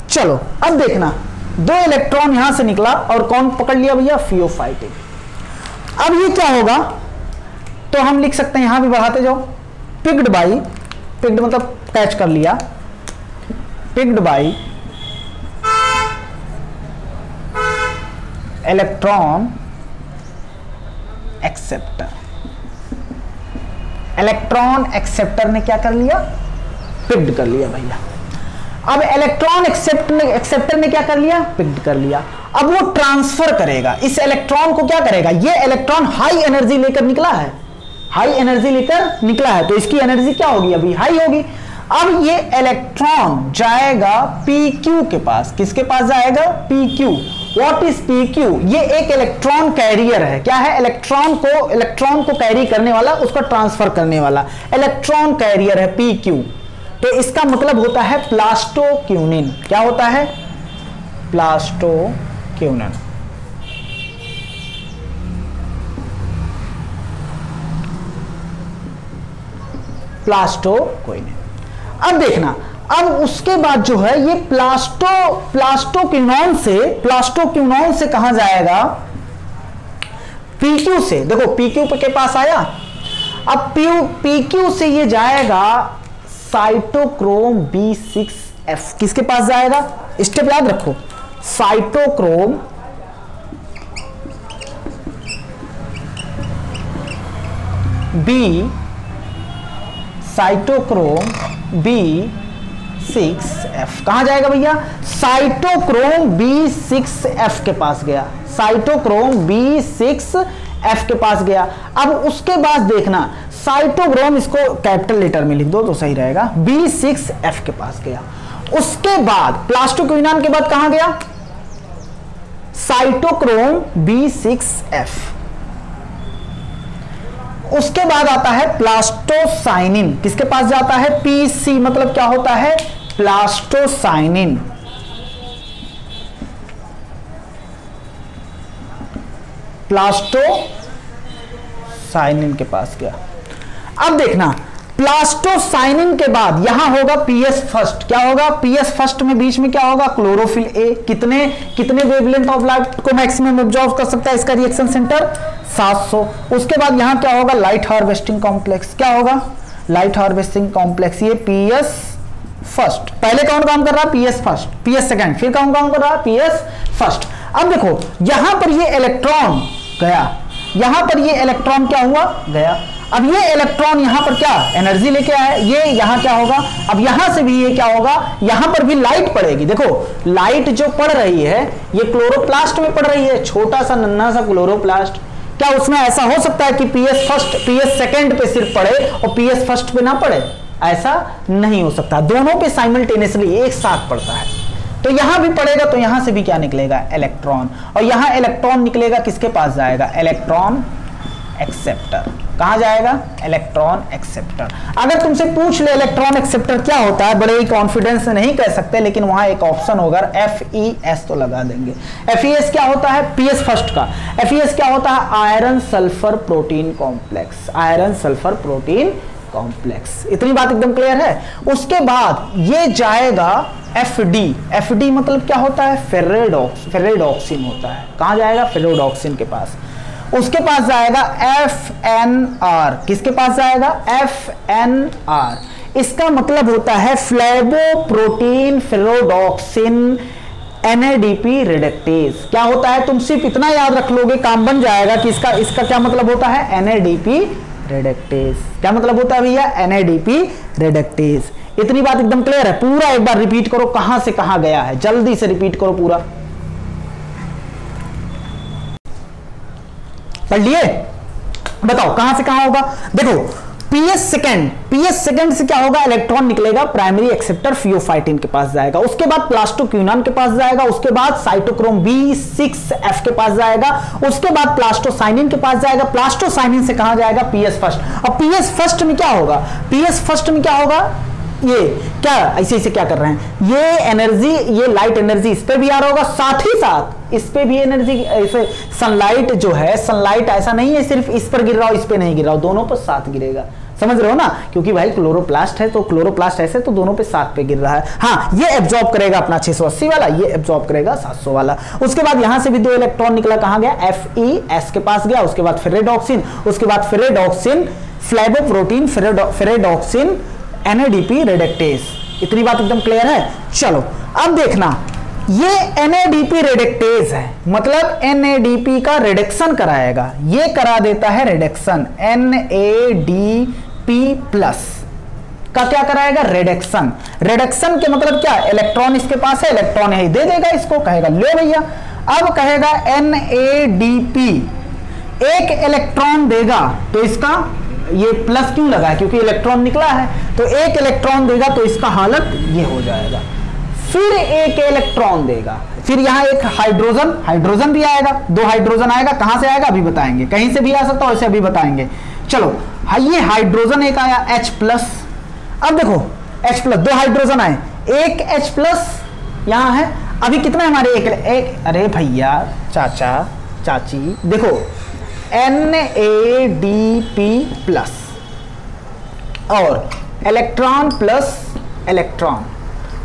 चलो अब देखना, 2 इलेक्ट्रॉन यहां से निकला और कौन पकड़ लिया भैया? फियोफाइटिन। अब ये क्या होगा? तो हम लिख सकते हैं, यहां भी बढ़ाते जाओ, पिक्ड बाई, पिक्ड मतलब कैच कर लिया, picked by electron acceptor. Electron acceptor ने क्या कर लिया? पिक्ड कर लिया भैया। अब इलेक्ट्रॉन एक्सेप्टर ने क्या कर लिया? पिक्ड कर लिया। अब वो ट्रांसफर करेगा इस इलेक्ट्रॉन को। क्या करेगा? ये इलेक्ट्रॉन हाई एनर्जी लेकर निकला है, हाई एनर्जी लेकर निकला है, तो इसकी एनर्जी क्या होगी? अभी हाई होगी। अब ये इलेक्ट्रॉन जाएगा PQ के पास। किसके पास जाएगा? PQ। What is PQ? ये एक इलेक्ट्रॉन कैरियर है। क्या है? इलेक्ट्रॉन को कैरी करने वाला, उसको ट्रांसफर करने वाला इलेक्ट्रॉन कैरियर है PQ। तो इसका मतलब होता है प्लास्टोक्यूनिन। क्या होता है? प्लास्टोक्यूनिन। प्लास्टोक्यूनिन। अब देखना, अब उसके बाद जो है ये प्लास्टोक्यूनॉन से कहां जाएगा? PQ से। देखो PQ के पास आया। अब PQ से ये जाएगा साइटोक्रोम B6F। किसके पास जाएगा? स्टेप याद रखो, साइटोक्रोम B6F। कहां जाएगा भैया? साइटोक्रोम B6F के पास गया। साइटोक्रोम B6F के पास गया। अब उसके बाद देखना, साइटोक्रोम, इसको कैपिटल लेटर में लिख दो तो सही रहेगा, B6F के पास गया। उसके बाद प्लास्टोक्यूनान के बाद कहां गया? Cytochrome B6F। उसके बाद आता है प्लास्टोसाइनिन। किसके पास जाता है? PC। मतलब क्या होता है? प्लास्टोसाइनिन। प्लास्टोसाइनिन के पास गया। अब देखना, प्लास्टोसाइनिन के बाद यहां होगा PS फर्स्ट। क्या होगा? PS फर्स्ट में बीच में क्या होगा? Chlorophyll A। कितने वेवलेंथ ऑफ लाइट को मैक्सिमम ऑब्जॉर्व कर सकता है इसका रिएक्शन सेंटर? 700। उसके बाद यहां क्या होगा? Light harvesting complex. क्या होगा? Light harvesting complex. ये PS फर्स्ट। पहले कौन काम कर रहा है? PS first. PS second. फिर कौन काम कर रहा है? PS first. अब देखो, यहां पर ये इलेक्ट्रॉन गया, यहां पर ये इलेक्ट्रॉन क्या हुआ? गया। अब ये इलेक्ट्रॉन यहां पर क्या एनर्जी लेके आया? ये यहां क्या होगा? अब यहां से भी ये क्या होगा? यहां पर भी लाइट पड़ेगी। देखो, लाइट जो पड़ रही है ये क्लोरोप्लास्ट में पड़ रही है। छोटा सा नन्हा सा क्लोरोप्लास्ट। क्या उसमें ऐसा हो सकता है कि PS सेकंड पे सिर्फ पड़े और PS फर्स्ट पे ना पड़े? ऐसा नहीं हो सकता। दोनों पे साइमल्टेनियसली एक साथ पड़ता है। तो यहां भी पड़ेगा तो यहां से भी क्या निकलेगा? इलेक्ट्रॉन। और यहां इलेक्ट्रॉन निकलेगा, किसके पास जाएगा? Electron acceptor. कहां जाएगा? Electron acceptor. अगर तुमसे पूछ ले इलेक्ट्रॉन एक्सेप्टर क्या होता है, बड़े ही कॉन्फिडेंस से नहीं कह सकते, लेकिन वहां एक ऑप्शन होगा FES तो लगा देंगे। FES क्या होता है? PS फर्स्ट का FES क्या होता है? Iron sulphur protein complex. Iron sulphur protein complex. इतनी बात एकदम क्लियर है। उसके बाद ये जाएगा FD मतलब क्या होता है? फेरेडॉक्सिन होता है। कहां जाएगा? फेरेडॉक्सिन के पास। उसके पास जाएगा FNR। किसके पास जाएगा? FNR। इसका मतलब होता है फ्लेवोप्रोटीन फेरोडॉक्सिन NADP रिडक्टेज। क्या होता है? तुम सिर्फ इतना याद रख लोगे, काम बन जाएगा कि इसका क्या मतलब होता है? NADP reductase. क्या मतलब होता है भैया? NADP reductase. इतनी बात एकदम क्लियर है। पूरा एक बार रिपीट करो, कहां से कहां गया है, जल्दी से रिपीट करो पूरा। पढ़ लिए? बताओ कहां से कहां होगा? देखो, PS सेकंड से क्या होगा? इलेक्ट्रॉन निकलेगा, प्राइमरी एक्सेप्टर फियोफाइटिन के पास जाएगा। उसके बाद प्लास्टोक्यूनान के पास जाएगा। उसके बाद साइटोक्रोम B6F के पास जाएगा। उसके बाद प्लास्टोसाइनिन के पास जाएगा। प्लास्टोसाइनिन से कहां जाएगा? PS first. और PS फर्स्ट में क्या होगा? PS फर्स्ट में क्या होगा? ये क्या ऐसे क्या कर रहे हैं? ये एनर्जी, ये लाइट एनर्जी इस पे भी आ रहा होगा, साथ ही साथ इस पे भी एनर्जी। ऐसे सनलाइट जो है, सनलाइट ऐसा नहीं है सिर्फ इस पर गिर रहा हो इस पे नहीं गिर रहा हो, दोनों पर साथ गिरेगा। समझ रहे हो ना? क्योंकि भाई क्लोरोप्लास्ट है तो क्लोरोप्लास्ट ऐसे तो दोनों पे साथ पे गिर रहा है। हाँ, ये एब्जॉर्ब करेगा अपना 680 वाला, ये एब्जॉर्ब करेगा 700 वाला। उसके बाद यहां से भी 2 इलेक्ट्रॉन निकला, कहां गया? FES के पास गया। उसके बाद फेरेडॉक्सिन, उसके बाद ferredoxin flavoprotein ferredoxin NADP reductase. इतनी बात एकदम क्लियर है। चलो अब देखना, ये NADP रिडक्टेज है, मतलब NADP का रिडक्शन कराएगा, ये करा देता है रिडक्शन। NADP प्लस का क्या कराएगा? रिडक्शन। रिडक्शन के मतलब क्या? इलेक्ट्रॉन इसके पास है, इलेक्ट्रॉन यही दे देगा इसको, कहेगा लो भैया। अब कहेगा NADP एक इलेक्ट्रॉन देगा, तो इसका ये प्लस क्यों लगा है? क्योंकि इलेक्ट्रॉन निकला है, तो एक इलेक्ट्रॉन देगा तो इसका हालत ये हो जाएगा। फिर एक इलेक्ट्रॉन देगा, फिर यहां एक हाइड्रोजन, हाइड्रोजन भी आएगा, 2 हाइड्रोजन आएगा। कहां से आएगा अभी बताएंगे, कहीं से भी आ सकता है, वैसे अभी बताएंगे। चलो ये हाइड्रोजन एक आया H प्लस। अब देखो H प्लस, 2 हाइड्रोजन आए, एक H प्लस यहां है। अभी कितना है हमारे? एक अरे भैया, चाचा चाची, देखो NADP प्लस और electron plus electron,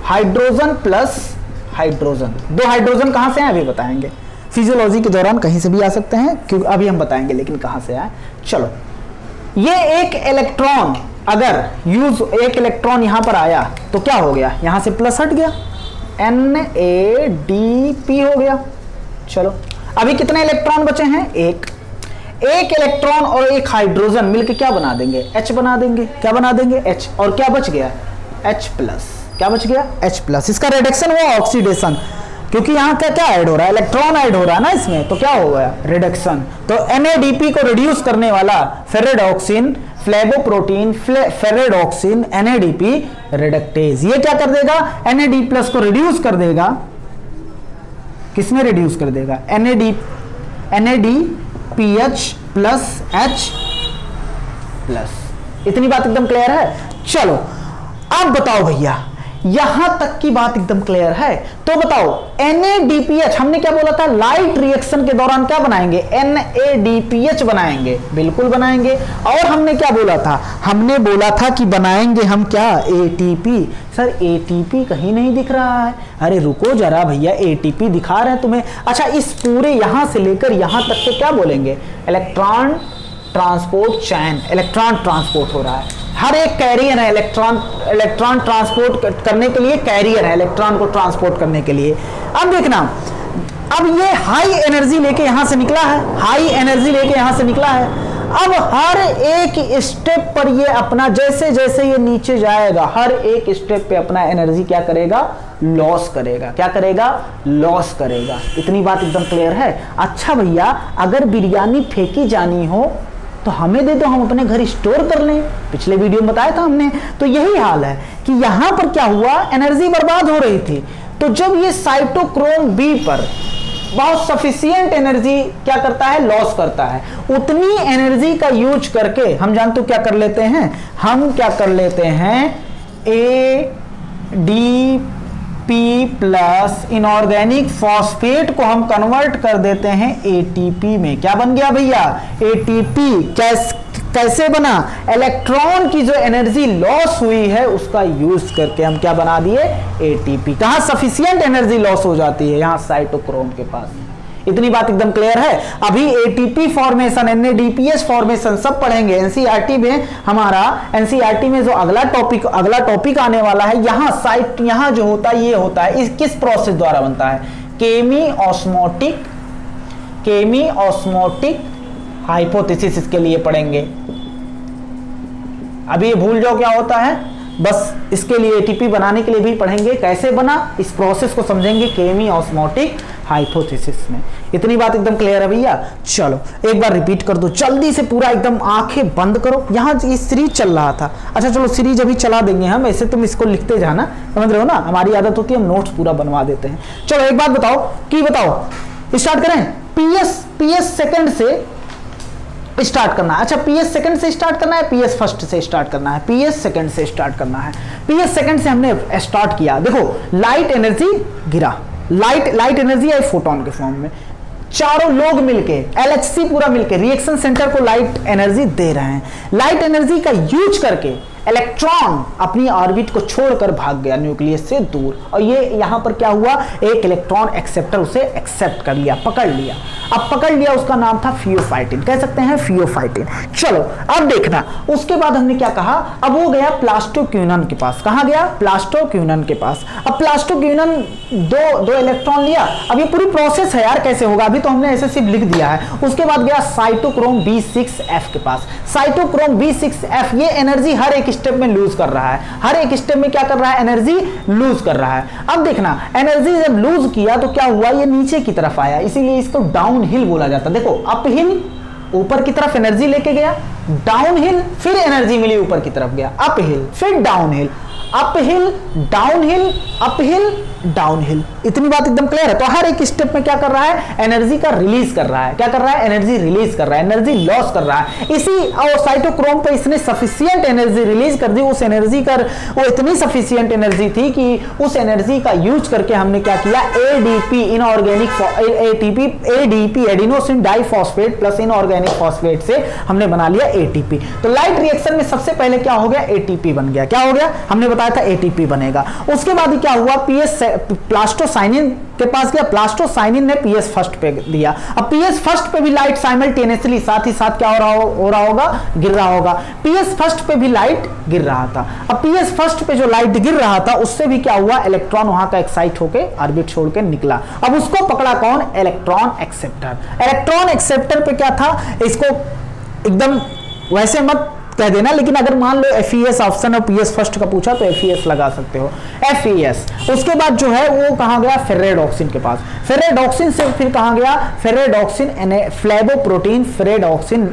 hydrogen plus hydrogen. 2 hydrogen कहां से आए अभी बताएंगे, फिजियोलॉजी के दौरान कहीं से भी आ सकते हैं, क्योंकि अभी हम बताएंगे लेकिन कहां से आए। चलो ये एक इलेक्ट्रॉन अगर यूज, एक इलेक्ट्रॉन यहां पर आया तो क्या हो गया? यहां से प्लस हट गया, NADP हो गया। चलो अभी कितने इलेक्ट्रॉन बचे हैं? एक इलेक्ट्रॉन और एक हाइड्रोजन मिलकर क्या बना देंगे? H बना देंगे। क्या बना देंगे? H। और क्या बच गया? H plus. क्या बच गया? H plus. इसका रिडक्शन हुआ ऑक्सीडेशन, क्योंकि यहां क्या ऐड हो रहा है? इलेक्ट्रॉन ऐड हो रहा है ना इसमें, तो क्या हो गया? रिडक्शन। तो NADP को रिड्यूस करने वाला ferredoxin, flavoprotein, ferredoxin, NADP reductase, ये क्या कर देगा? NAD प्लस को रिड्यूस कर देगा। किसमें रिड्यूस कर देगा? NADPH plus H plus. इतनी बात एकदम क्लियर है? चलो अब बताओ भैया, यहां तक की बात एकदम क्लियर है, तो बताओ NADPH हमने क्या बोला था? लाइट रिएक्शन के दौरान क्या बनाएंगे? NADPH बनाएंगे, बिल्कुल बनाएंगे। और हमने क्या बोला था? हमने बोला था कि बनाएंगे हम क्या? ATP। सर ATP कहीं नहीं दिख रहा है। अरे रुको जरा भैया, ATP दिखा रहे हैं तुम्हें। अच्छा, इस पूरे यहां से लेकर यहां तक के क्या बोलेंगे? Electron transport chain, electron transport हो रहा है। हर एक कैरियर है, इलेक्ट्रॉन ट्रांसपोर्ट करने के लिए कैरियर है, इलेक्ट्रॉन को ट्रांसपोर्ट करने के लिए। अब देखना, अब ये हाई एनर्जी लेके यहां से निकला है, हाई एनर्जी लेके यहां से निकला है। अब हर एक स्टेप पर ये अपना, जैसे जैसे ये नीचे जाएगा, हर एक स्टेप पे अपना एनर्जी क्या करेगा? लॉस करेगा। क्या करेगा? लॉस करेगा। इतनी बात एकदम क्लियर है? अच्छा भैया, अगर बिरयानी फेंकी जानी हो तो हमें दे दो, हम अपने घर स्टोर कर लें। पिछले वीडियो में बताया था हमने। तो यही हाल है कि यहां पर क्या हुआ? एनर्जी बर्बाद हो रही थी। तो जब ये साइटोक्रोम बी पर बहुत सफिशिएंट एनर्जी क्या करता है? लॉस करता है। उतनी एनर्जी का यूज करके हम जानते हो क्या कर लेते हैं? हम क्या कर लेते हैं? ADP प्लस इनऑर्गेनिक फॉस्फेट को हम कन्वर्ट कर देते हैं ATP में। क्या बन गया भैया? ATP। कैसे बना? इलेक्ट्रॉन की जो एनर्जी लॉस हुई है उसका यूज करके हम क्या बना दिए? ATP। कहां सफिशिएंट एनर्जी लॉस हो जाती है? यहां साइटोक्रोम के पास। इतनी बात एकदम क्लियर है? अभी ATP फॉर्मेशन, NADPH फॉर्मेशन सब पढ़ेंगे NCERT में। हमारा NCERT में जो अगला टॉपिक आने वाला है, यहां साइट, यहां जो होता है ये होता है, इस किस प्रोसेस द्वारा बनता है? केमी ऑस्मोटिक हाइपोथेसिस, इसके लिए पढ़ेंगे। अभी ये भूल जाओ क्या होता है, बस इसके लिए ATP बनाने के लिए भी पढ़ेंगे। कैसे बना, इस प्रोसेस को समझेंगे केमी ऑस्मोटिक हाइपोथेसिस में। इतनी बात एकदम क्लियर है भैया? चलो एक बार रिपीट कर दो जल्दी से, पूरा एकदम आंखें बंद करो। यहाँ ये सीरीज चल रहा था। अच्छा चलो सीरीज अभी चला देंगे हम, ऐसे तुम इसको लिखते जाना, समझ रहे हो ना? हमारी आदत होती है हम नोट्स पूरा बनवा देते हैं। चलो एक बात बताओ, की बताओ, स्टार्ट करें? PS सेकंड से स्टार्ट करना है। अच्छा PS सेकंड से स्टार्ट करना है, PS फर्स्ट से स्टार्ट करना है? PS सेकंड से स्टार्ट करना है। PS सेकंड से हमने स्टार्ट किया। देखो लाइट एनर्जी गिरा, लाइट एनर्जी आई फोटोन के फॉर्म में। चारों लोग मिलके, LHC पूरा मिलके रिएक्शन सेंटर को लाइट एनर्जी दे रहे हैं। लाइट एनर्जी का यूज करके इलेक्ट्रॉन अपनी ऑर्बिट को छोड़कर भाग गया न्यूक्लियस से दूर, और ये यहां पर क्या हुआ, एक इलेक्ट्रॉन एक्सेप्टर उसे एक्सेप्ट कर लिया, पकड़ लिया। अब पकड़ लिया, उसका नाम था फियोफाइटिन, कह सकते हैं फियोफाइटिन। चलो अब देखना, उसके बाद हमने क्या कहा, अब वो गया प्लास्टोक्यूनन के पास। कहां गया, प्लास्टोक्यूनन के पास। अब प्लास्टोक्यूनन दो इलेक्ट्रॉन लिया। अब ये पूरी प्रोसेस है यार, कैसे होगा, अभी तो हमने ऐसे सिर्फ लिख दिया है। उसके बाद गया साइटोक्रोम B6F के पास। साइटोक्रोम B6F ये एनर्जी हर एक स्टेप में लूज कर रहा है, हर एक स्टेप में क्या कर रहा है, एनर्जी लूज कर रहा है। अब देखना, एनर्जी जब लूज किया तो क्या हुआ, ये नीचे की तरफ आया, इसीलिए इसको डाउन हिल बोला जाता है। देखो अप हिल ऊपर की तरफ एनर्जी लेके गया, डाउन हिल फिर एनर्जी मिली ऊपर की तरफ गया, अप हिल फिर down hill, up hill down hill, up hill down hill. इतनी बात एकदम क्लियर है। तो हर एक स्टेप में क्या कर रहा है, एनर्जी का रिलीज कर रहा है। क्या कर रहा है, एनर्जी रिलीज कर रहा है, एनर्जी लॉस कर रहा है। इसी और साइटोक्रोम पे इसने सफिशिएंट एनर्जी रिलीज कर दी। उस एनर्जी का वो इतनी सफिशिएंट एनर्जी थी कि उस एनर्जी का यूज करके हमने क्या किया, ADP inorganic ADP adenosine diphosphate plus inorganic phosphate से हमने बना लिया एटीपी। तो लाइट रिएक्शन में सबसे पहले क्या हो गया, एटीपी बन गया। क्या हो गया, हमने बताया था एटीपी बनेगा। उसके बाद क्या हुआ, पीएस प्लास्टोसाइनिन के पास गया, प्लास्टोसाइनिन ने पीएस फर्स्ट पे दिया। अब पीएस फर्स्ट पे भी लाइट साइमल्टेनियसली साथ ही साथ क्या हो रहा होगा, गिर रहा होगा। पीएस फर्स्ट पे भी लाइट गिर रहा था। अब पीएस फर्स्ट पे जो लाइट गिर रहा था उससे भी क्या हुआ, इलेक्ट्रॉन वहां का एक्साइट होके ऑर्बिट छोड़ के निकला। अब उसको पकड़ा कौन, इलेक्ट्रॉन एक्सेप्टर। इलेक्ट्रॉन एक्सेप्टर पे क्या था, इसको एकदम वैसे मत कह देना, लेकिन अगर मान लो FES ऑप्शन और पीएस फर्स्ट का पूछा तो FES लगा सकते हो, FES। उसके बाद जो है वो कहां गया, फेरेडॉक्सिन के पास। फेरेडॉक्सिन से फिर कहां गया, फेरेडॉक्सिन फ्लेवोप्रोटीन फेरेडॉक्सिन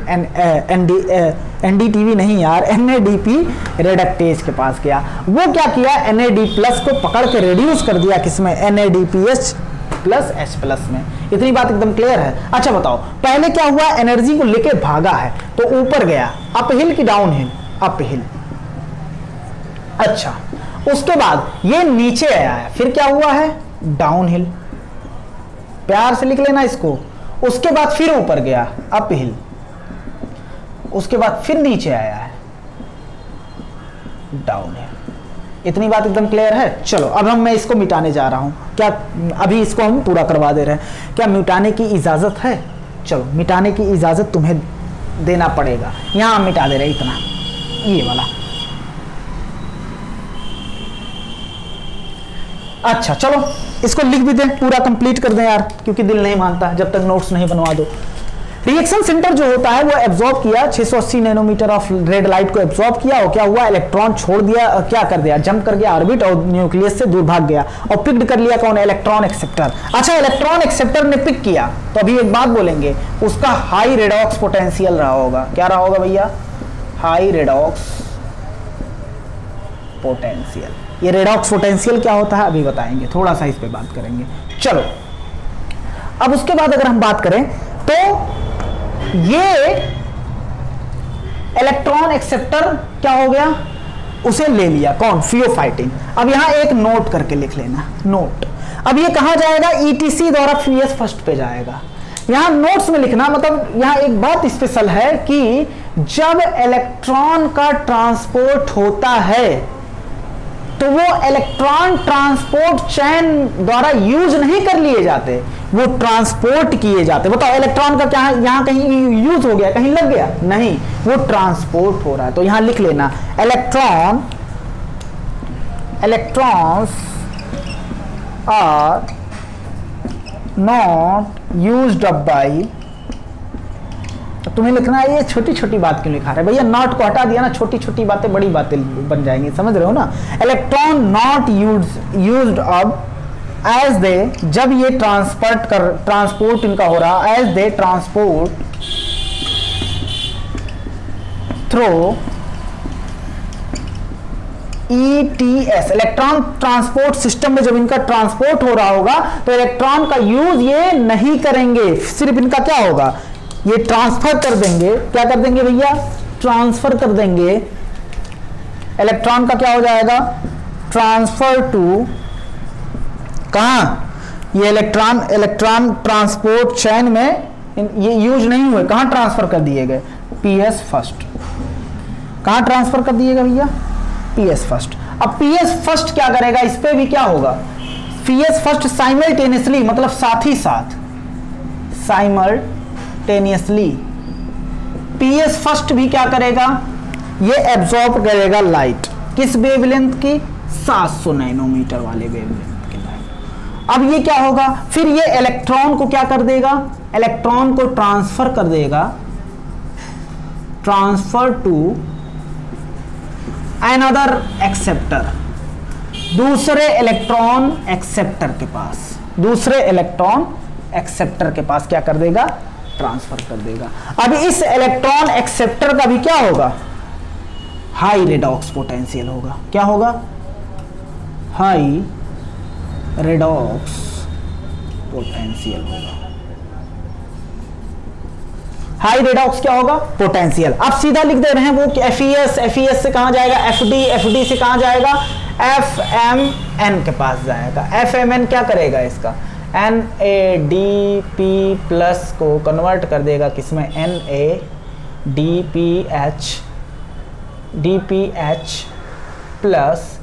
NDTV नहीं यार, NADP रेडक्टेज के पास गया। वो क्या किया, NAD प्लस को पकड़ के रिड्यूस कर दिया किसमें, NADPH प्लस H प्लस में। इतनी बात एकदम क्लियर है। अच्छा बताओ, पहले क्या हुआ, एनर्जी को लेके भागा है तो ऊपर गया, अप हिल की डाउन हिल, अप हिल। अच्छा उसके बाद ये नीचे आया है, फिर क्या हुआ है, डाउन हिल। प्यार से लिख लेना इसको। उसके बाद फिर ऊपर गया, अप हिल। उसके बाद फिर नीचे आया है, डाउन हिल। इतनी बात एकदम क्लियर है। चलो अब मैं इसको मिटाने जा रहा हूं। क्या अभी इसको हम पूरा करवा दे रहे हैं, क्या मिटाने की इजाजत है? चलो मिटाने की इजाजत तुम्हें देना पड़ेगा। यहां मिटा दे रहे इतना, ये वाला। अच्छा चलो इसको लिख भी दें, पूरा कंप्लीट कर दें यार, क्योंकि दिल नहीं मानता जब तक नोट्स नहीं बनवा दो। रिएक्शन सेंटर जो होता है वो एब्जॉर्ब किया, 680 नैनोमीटर ऑफ रेड लाइट को एब्जॉर्ब किया, और क्या हुआ, इलेक्ट्रॉन छोड़ दिया, क्या कर दिया, जंप कर गया ऑर्बिट और न्यूक्लियस से दूर भाग गया, और पिक्ड कर लिया कौन, इलेक्ट्रॉन एक्सेप्टर। अच्छा इलेक्ट्रॉन एक्सेप्टर ने पिक किया तो अभी एक बात बोलेंगे, उसका हाई रेडॉक्स पोटेंशियल रहा होगा। क्या रहा होगा भैया, हाई रेडॉक्स पोटेंशियल। ये रेडॉक्स पोटेंशियल क्या होता है अभी बताएंगे, थोड़ा सा इस पे बात करेंगे। चलो अब उसके बाद अगर हम बात करें तो ये इलेक्ट्रॉन एक्सेप्टर क्या हो गया, उसे ले लिया कौन, फियोफाइटिन। अब यहां एक नोट करके लिख लेना, नोट। अब ये कहां जाएगा, ETC द्वारा पीएस फर्स्ट पे जाएगा। यहां नोट्स में लिखना, मतलब यहां एक बात स्पेशल है कि जब इलेक्ट्रॉन का ट्रांसपोर्ट होता है तो वो इलेक्ट्रॉन ट्रांसपोर्ट चैन द्वारा यूज नहीं कर लिए जाते, वो ट्रांसपोर्ट किए जाते। बताओ इलेक्ट्रॉन का क्या यहां कहीं यूज हो गया, कहीं लग गया, नहीं, वो ट्रांसपोर्ट हो रहा है। तो यहां लिख लेना, electrons are not used up by. तुम्हें लिखना है ये छोटी छोटी बात क्यों लिखा रहे भैया, नॉट को हटा दिया ना, छोटी छोटी बातें बड़ी बातें बन जाएंगी, समझ रहे हो ना। Electron not used up as they, जब ये ट्रांसपोर्ट इनका हो रहा, as they transport through ETS, electron transport system में जब इनका ट्रांसपोर्ट हो रहा होगा तो इलेक्ट्रॉन का यूज ये नहीं करेंगे, सिर्फ इनका क्या होगा, ये ट्रांसफर कर देंगे। क्या कर देंगे भैया, ट्रांसफर कर देंगे। इलेक्ट्रॉन का क्या हो जाएगा, ट्रांसफर टू कहां, ये इलेक्ट्रॉन ट्रांसपोर्ट चैन में ये यूज नहीं हुए, कहां ट्रांसफर कर दिए गए, पीएस फर्स्ट। कहां ट्रांसफर कर दिएगा भैया, पीएस फर्स्ट। अब पीएस फर्स्ट क्या करेगा, इस पे भी क्या होगा, पीएस फर्स्ट साइमल्टेनियसली मतलब साथ ही साथ, साइमल्टेनियसली पीएस फर्स्ट भी क्या करेगा, ये एब्जॉर्ब करेगा लाइट, किस वेवलेंथ की, 700 नैनोमीटर वाले वेवलेंथ की लाइट। अब ये क्या होगा, फिर ये इलेक्ट्रॉन को क्या कर देगा, इलेक्ट्रॉन को ट्रांसफर कर देगा, ट्रांसफर टू अनदर एक्सेप्टर, दूसरे इलेक्ट्रॉन एक्सेप्टर के पास, दूसरे इलेक्ट्रॉन एक्सेप्टर के पास क्या कर देगा, ट्रांसफर कर देगा। अब इस इलेक्ट्रॉन एक्सेप्टर का भी क्या होगा, हाई रेडॉक्स पोटेंशियल होगा। क्या होगा, हाई रेडॉक्स पोटेंशियल होगा। हाई रेडॉक्स क्या होगा, पोटेंशियल। अब सीधा लिख दे रहे हैं वो एफईएस, एफईएस से कहां जाएगा, एफडी, एफडी से कहां जाएगा, एफएमएन के पास जाएगा। एफएमएन क्या करेगा, इसका NADP प्लस को कन्वर्ट कर देगा किसमें, NADPH, DPH plus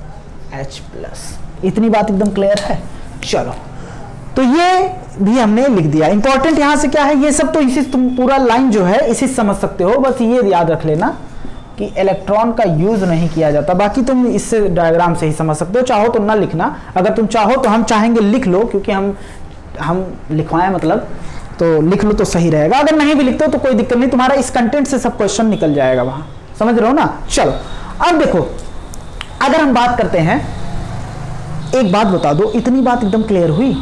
H plus. इतनी बात एकदम क्लियर है। चलो, तो ये भी हमने लिख दिया। इंपॉर्टेंट यहां से क्या है, ये सब तो इसी, तुम पूरा लाइन जो है इसी समझ सकते हो, बस ये याद रख लेना कि इलेक्ट्रॉन का यूज नहीं किया जाता। बाकी तुम इससे डायग्राम से ही समझ सकते हो, चाहो तो ना लिखना, अगर तुम चाहो तो हम चाहेंगे लिख लो, क्योंकि हम लिखवाएं मतलब, तो लिख लो तो सही रहेगा। अगर नहीं भी लिखते हो तो कोई दिक्कत नहीं, तुम्हारा इस कंटेंट से सब क्वेश्चन निकल जाएगा वहां, समझ रहे हो ना। चलो अब देखो, अगर हम बात करते हैं, एक बात बता दो, इतनी बात एकदम क्लियर हुई।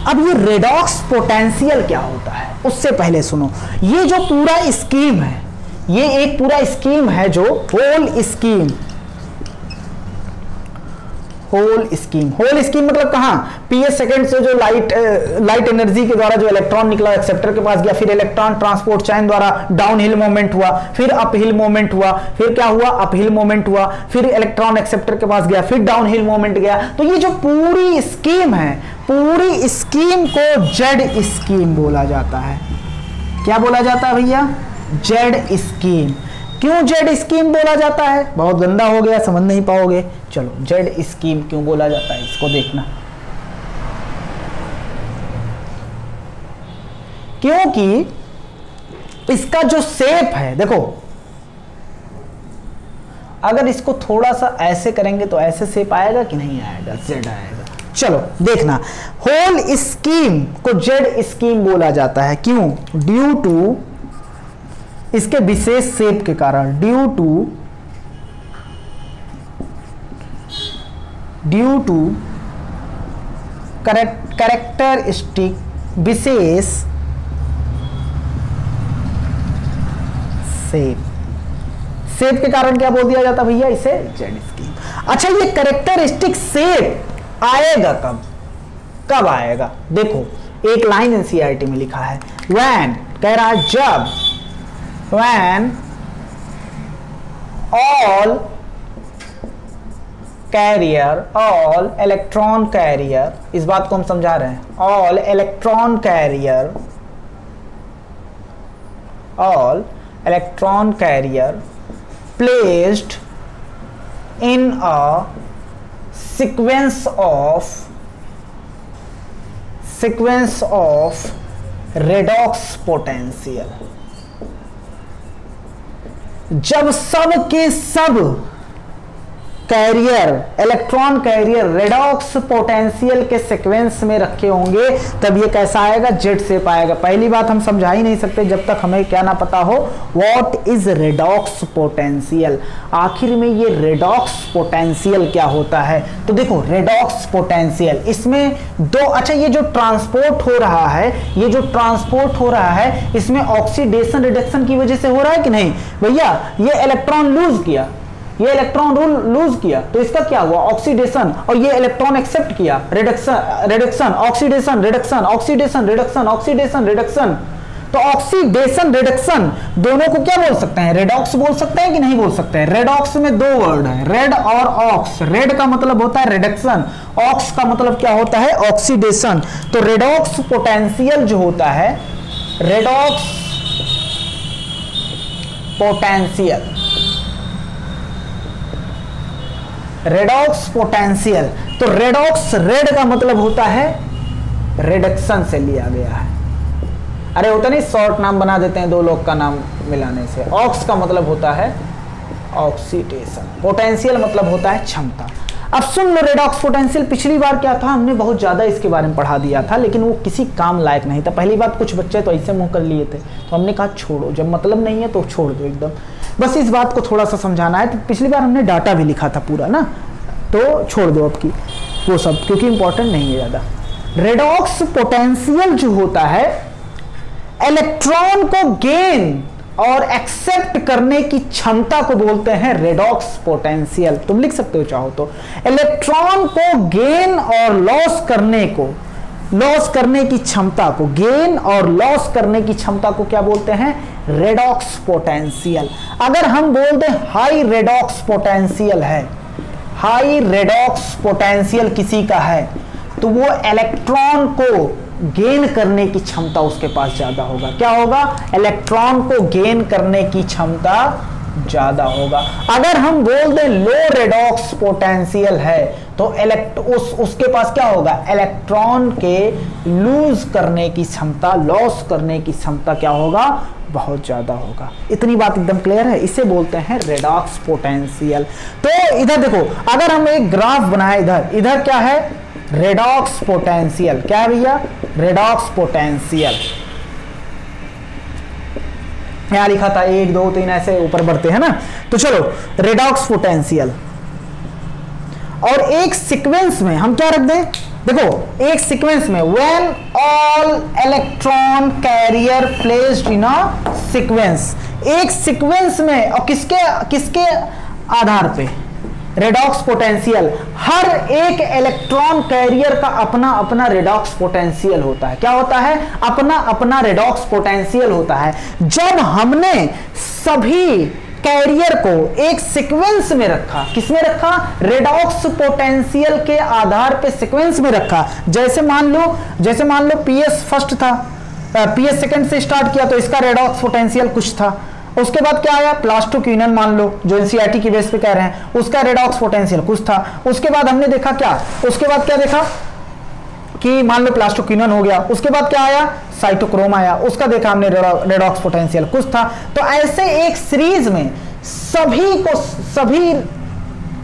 अब ये रेडॉक्स पोटेंशियल क्या होता है, उससे पहले सुनो, ये जो पूरा स्कीम है, ये एक पूरा स्कीम है, जो whole scheme, whole scheme, whole scheme मतलब कहां, पीएस सेकंड से जो लाइट एनर्जी के द्वारा जो इलेक्ट्रॉन निकला एक्सेप्टर के पास गया, फिर इलेक्ट्रॉन ट्रांसपोर्ट चैन द्वारा डाउन हिल मोमेंट हुआ, फिर अप हिल मोमेंट हुआ, फिर क्या हुआ, अप हिल मोमेंट हुआ, फिर इलेक्ट्रॉन एक्सेप्टर के पास गया, फिर डाउन हिल मोमेंट गया। तो ये जो पूरी स्कीम है, पूरी स्कीम को जेड स्कीम बोला जाता है। क्या बोला जाता है भैया, जेड स्कीम। क्यों जेड स्कीम बोला जाता है, बहुत गंदा हो गया, समझ नहीं पाओगे। चलो, जेड स्कीम क्यों बोला जाता है, इसको देखना। क्योंकि इसका जो शेप है, देखो, अगर इसको थोड़ा सा ऐसे करेंगे तो ऐसे शेप आएगा कि नहीं आएगा, जेड आएगा। चलो देखना, होल स्कीम को जेड स्कीम बोला जाता है। क्यों, ड्यू टू, इसके विशेष शेप के कारण, ड्यू टू कैरेक्टरिस्टिक, विशेष शेप के कारण क्या बोल दिया जाता भैया, इसे जेड स्कीम। अच्छा, ये कैरेक्टरिस्टिक शेप आएगा कब, कब आएगा, देखो एक लाइन एनसीईआरटी में लिखा है, व्हेन, कह रहा है जब, when all carrier, all electron carrier, इस बात को हम समझा रहे हैं, all electron carrier, all electron carrier placed in a sequence of redox potential, जब सब के सब carrier, electron carrier redox potential के सीक्वेंस में रखे होंगे, तब ये कैसा आएगा, जेड शेप आएगा। पहली बात हम समझा ही नहीं सकते जब तक हमें क्या ना पता हो, व्हाट इज रेडॉक्स पोटेंशियल, आखिर में ये रेडॉक्स पोटेंशियल क्या होता है। तो देखो, रेडॉक्स पोटेंशियल, इसमें दो, अच्छा ये जो ट्रांसपोर्ट हो रहा है, ये जो ट्रांसपोर्ट हो रहा है, इसमें ऑक्सीडेशन रिडक्शन की वजह से हो रहा है कि नहीं भैया, ये इलेक्ट्रॉन लूज किया, ये इलेक्ट्रॉन लूज किया, तो इसका क्या हुआ, ऑक्सीडेशन, और ये इलेक्ट्रॉन एक्सेप्ट किया, reduction, oxidation, reduction, oxidation, reduction, oxidation, reduction. तो ऑक्सीडेशन रिडक्शन दोनों को क्या बोल सकते हैं, रेडॉक्स बोल सकते हैं कि नहीं बोल सकते हैं। रेडॉक्स में दो वर्ड है, रेड और ऑक्स। रेड का मतलब होता है रिडक्शन, ऑक्स का मतलब क्या होता है, ऑक्सीडेशन। तो रेडॉक्स पोटेंशियल जो होता है, रेडॉक्स पोटेंशियल रेडॉक्स पोटेंशियल। तो रेडॉक्स, रेड का मतलब होता है रिडक्शन से लिया गया है। अरे होता नहीं, शॉर्ट नाम बना देते हैं दो लोग का नाम मिलाने से। ऑक्स का मतलब होता है ऑक्सीडेशन, पोटेंशियल मतलब होता है क्षमता। अब सुन लो, रेडॉक्स पोटेंशियल पिछली बार क्या था, हमने बहुत ज़्यादा इसके बारे में पढ़ा दिया था, लेकिन वो किसी काम लायक नहीं था। पहली बात कुछ बच्चे तो ऐसे मुंह कर लिए थे, तो हमने कहा छोड़ो, जब मतलब नहीं है तो छोड़ दो एकदम। बस इस बात को थोड़ा सा समझाना है। तो पिछली बार हमने डाटा भी लिखा था पूरा ना, तो छोड़ दो अब की वो सब, क्योंकि इंपॉर्टेंट नहीं है ज़्यादा। रेडॉक्स पोटेंशियल जो होता है, इलेक्ट्रॉन को गेन और एक्सेप्ट करने की क्षमता को बोलते हैं रेडॉक्स पोटेंशियल। तुम लिख सकते हो चाहो तो। इलेक्ट्रॉन को गेन और लॉस करने को, लॉस करने की क्षमता को, गेन और लॉस करने की क्षमता को क्या बोलते हैं? Redox potential. अगर हम बोल दें हाई रेडॉक्स पोटेंशियल है, हाई रेडॉक्स पोटेंशियल किसी का है, तो वो इलेक्ट्रॉन को गेन करने की क्षमता उसके पास ज्यादा होगा। क्या होगा? इलेक्ट्रॉन को गेन करने की क्षमता ज्यादा होगा। अगर हम बोल दें लो रेडॉक्स पोटेंशियल है, तो उसके पास क्या होगा? इलेक्ट्रॉन के लूज करने की क्षमता, लॉस करने की क्षमता क्या होगा? बहुत ज्यादा होगा। इतनी बात एकदम क्लियर है। इसे बोलते हैं रेडॉक्स पोटेंशियल। तो इधर देखो, अगर हम एक ग्राफ बनाए, इधर क्या है? Redox potential. क्या है भैया? Redox potential. यहां लिखा था 1 2 3 ऐसे ऊपर बढ़ते हैं ना। तो चलो, रेडॉक्स पोटेंशियल। और एक सीक्वेंस में हम क्या रख दें? देखो, एक सीक्वेंस में when all electron carrier placed in a sequence, एक सीक्वेंस में, और किसके आधार पे? Redox potential. हर एक इलेक्ट्रॉन कैरियर का अपना अपना रेडॉक्स पोटेंशियल होता है। क्या होता है? अपना अपना रेडॉक्स पोटेंशियल होता है। जब हमने सभी कैरियर को एक सीक्वेंस में रखा, किसमें रखा? रेडॉक्स पोटेंशियल के आधार पे सीक्वेंस में रखा। जैसे मान लो पीएस फर्स्ट था, पीएस सेकंड से स्टार्ट किया, तो इसका रेडॉक्स पोटेंशियल कुछ था। उसके बाद क्या आया? प्लास्टोक्विनोन मान लो, जो एनसीईआरटी की बेस पे कह रहे हैं, उसका रेडॉक्स पोटेंशियल कुछ था। उसके बाद हमने देखा क्या? उसके बाद क्या देखा कि मान लो प्लास्टोक्विनोन हो गया। उसके बाद क्या आया? साइटोक्रोम आया, उसका देखा हमने रेडॉक्स पोटेंशियल कुछ था। तो ऐसे एक सीरीज में सभी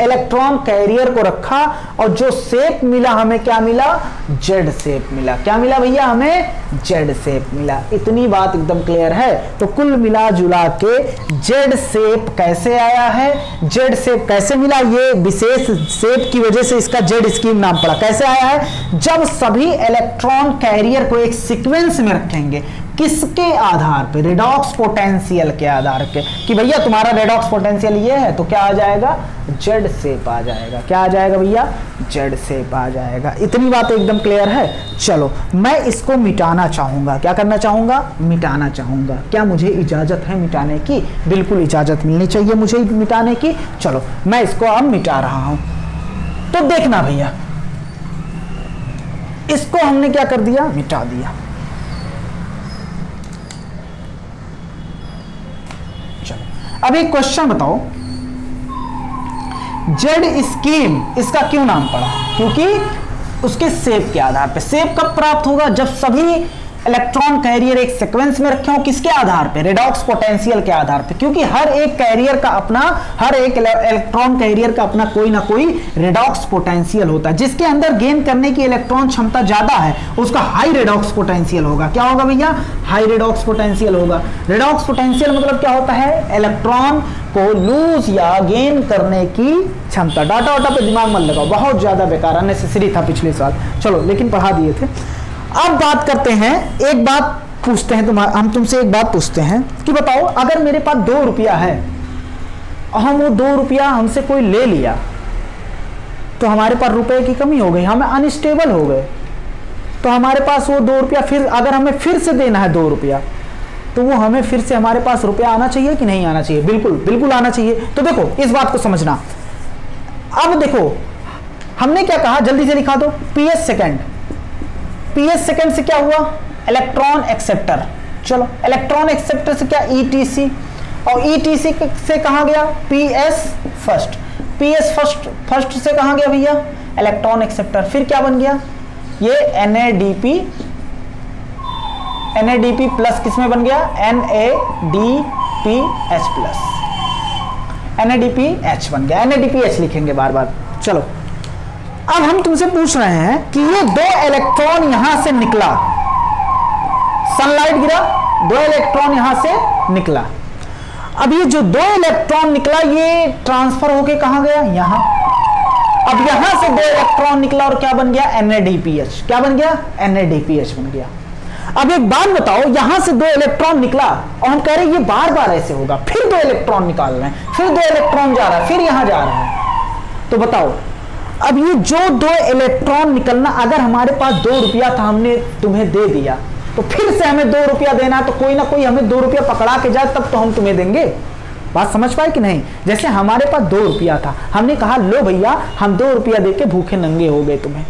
इलेक्ट्रॉन कैरियर को रखा, और जो शेप मिला हमें, क्या मिला? जेड शेप मिला। क्या मिला भैया? हमें जेड शेप मिला। इतनी बात एकदम क्लियर है। तो कुल मिला जुला के जेड शेप कैसे आया है, जेड शेप कैसे मिला, ये विशेष शेप की वजह से इसका जेड स्कीम नाम पड़ा। कैसे आया है? जब सभी इलेक्ट्रॉन कैरियर को एक सीक्वेंस में रखेंगे, किसके आधार पे? रेडॉक्स पोटेंशियल के आधार पे, कि भैया तुम्हारा रेडॉक्स पोटेंशियल ये है, तो क्या आ जाएगा? जेड शेप आ जाएगा। क्या आ जाएगा भैया? जेड शेप आ जाएगा। इतनी बात एकदम क्लियर है। चलो, मैं इसको मिटाना चाहूंगा। क्या करना चाहूंगा? मिटाना चाहूंगा। क्या मुझे इजाजत है मिटाने की? बिल्कुल इजाजत मिलनी चाहिए मुझे मिटाने की। चलो, मैं इसको अब मिटा रहा हूं। तो देखना भैया, इसको हमने क्या कर दिया? मिटा दिया। अब एक क्वेश्चन बताओ, जेड स्कीम इसका क्यों नाम पड़ा? क्योंकि उसके शेप के आधार पे। शेप कब प्राप्त होगा? जब सभी इलेक्ट्रॉन कैरियर एक सीक्वेंस में रखे हो। किसके आधार पे? रेडॉक्स पोटेंशियल के आधार पे। क्योंकि हर एक कैरियर का अपना, हर एक इलेक्ट्रॉन कैरियर का अपना कोई ना कोई रेडॉक्स पोटेंशियल होता है। जिसके अंदर गेन करने की इलेक्ट्रॉन क्षमता ज्यादा है, उसका हाई रेडॉक्स पोटेंशियल होगा। क्या होगा भैया? हाई रेडॉक्स पोटेंशियल होगा। रेडॉक्स पोटेंशियल मतलब क्या होता है? इलेक्ट्रॉन को लूज या गेन करने की क्षमता। डाटा वाटा पे दिमाग मत लगाओ, बहुत ज्यादा बेकार, अननेसेसरी था पिछले साल। चलो, लेकिन पढ़ा दिए थे। अब बात करते हैं, एक बात पूछते हैं हम तुमसे एक बात पूछते हैं कि बताओ, अगर मेरे पास 2 रुपया है और हम वो 2 रुपया हमसे कोई ले लिया, तो हमारे पास रुपए की कमी हो गई, हम अनस्टेबल हो गए, तो हमारे पास वो 2 रुपया फिर, अगर हमें फिर से देना है 2 रुपया, तो वो हमें फिर से हमारे पास रुपया आना चाहिए कि नहीं आना चाहिए? बिल्कुल बिल्कुल आना चाहिए। तो देखो, इस बात को समझना। अब देखो, हमने क्या कहा, जल्दी से लिखा दो। पीएस सेकंड, पीएस सेकंड से क्या हुआ? Electron acceptor. चलो, इलेक्ट्रॉन एक्सेप्टर से क्या? ईटीसी, और ईटीसी से कहां गया? PS first. पीएस फर्स्ट से कहां गया भैया, इलेक्ट्रॉन एक्सेप्टर, फिर क्या बन गया ये NADP प्लस किसमें बन गया, NADPH प्लस, NADPH बन गया, NADPH लिखेंगे बार बार। चलो अब हम तुमसे पूछ रहे हैं कि ये 2 इलेक्ट्रॉन यहां से निकला, सनलाइट गिरा, 2 इलेक्ट्रॉन यहां से निकला। अब ये जो 2 इलेक्ट्रॉन निकला ये ट्रांसफर होके कहां गया, यहां। अब यहां से 2 इलेक्ट्रॉन निकला और क्या बन गया, NADPH, क्या बन गया, NADPH बन गया। अब एक बात बताओ, यहां से 2 इलेक्ट्रॉन निकला और हम कह रहे हैं ये बार बार ऐसे होगा, फिर 2 इलेक्ट्रॉन निकाल रहे हैं, फिर 2 इलेक्ट्रॉन जा रहा है, फिर यहां जा रहा है, तो बताओ अब ये जो 2 इलेक्ट्रॉन निकलना, अगर हमारे पास 2 रुपया था, हमने तुम्हें दे दिया, तो फिर से हमें 2 रुपया देना है, तो कोई ना कोई हमें 2 रुपया पकड़ा के जाए तब तो हम तुम्हें देंगे। बात समझ पाए कि नहीं? जैसे हमारे पास 2 रुपया था, हमने कहा लो भैया हम 2 रुपया दे के भूखे नंगे हो गए तुम्हें,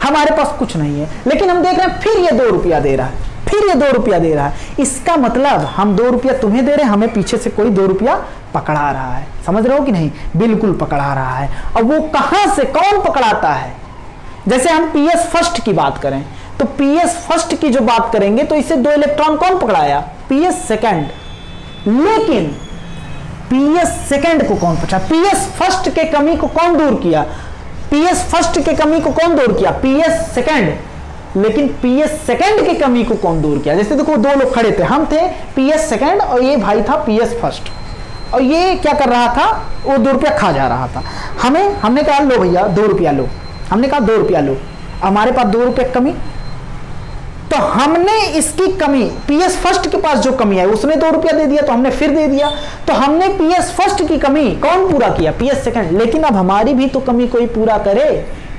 हमारे पास कुछ नहीं है, लेकिन हम देख रहे हैं फिर ये 2 रुपया दे रहा है, फिर ये 2 रुपया दे रहा है, इसका मतलब हम 2 रुपया तुम्हें दे रहे हैं, हमें पीछे से कोई 2 रुपया पकड़ा रहा है। समझ रहे हो कि नहीं? बिल्कुल पकड़ा रहा है। अब वो कहां से, कौन पकड़ाता है? जैसे हम पीएस फर्स्ट की बात करें तो पीएस फर्स्ट की जो बात करेंगे तो इसे 2 इलेक्ट्रॉन कौन पकड़ाया, पीएस सेकंड। लेकिन पीएस सेकंड को कौन पकड़ा, पीएस फर्स्ट के कमी को कौन दूर किया, पीएस फर्स्ट के कमी को कौन दूर किया, पीएस सेकंड। लेकिन पीएस सेकंड की कमी को कौन दूर किया? जैसे देखो 2 लोग खड़े थे, हम थे पीएस सेकंड और ये भाई था पीएस फर्स्ट, और ये क्या कर रहा था, वो 2 रुपया खा जा रहा था। हमने कहा लो भैया 2 रुपया लो, हमने कहा 2 रुपया लो, हमारे पास 2 रुपये कमी, तो हमने इसकी कमी, पीएस फर्स्ट के पास जो कमी है उसने 2 रुपया दे दिया, तो हमने फिर दे दिया, तो हमने पीएस फर्स्ट की कमी कौन पूरा किया, पीएस सेकंड। लेकिन अब हमारी भी तो कमी कोई पूरा करे,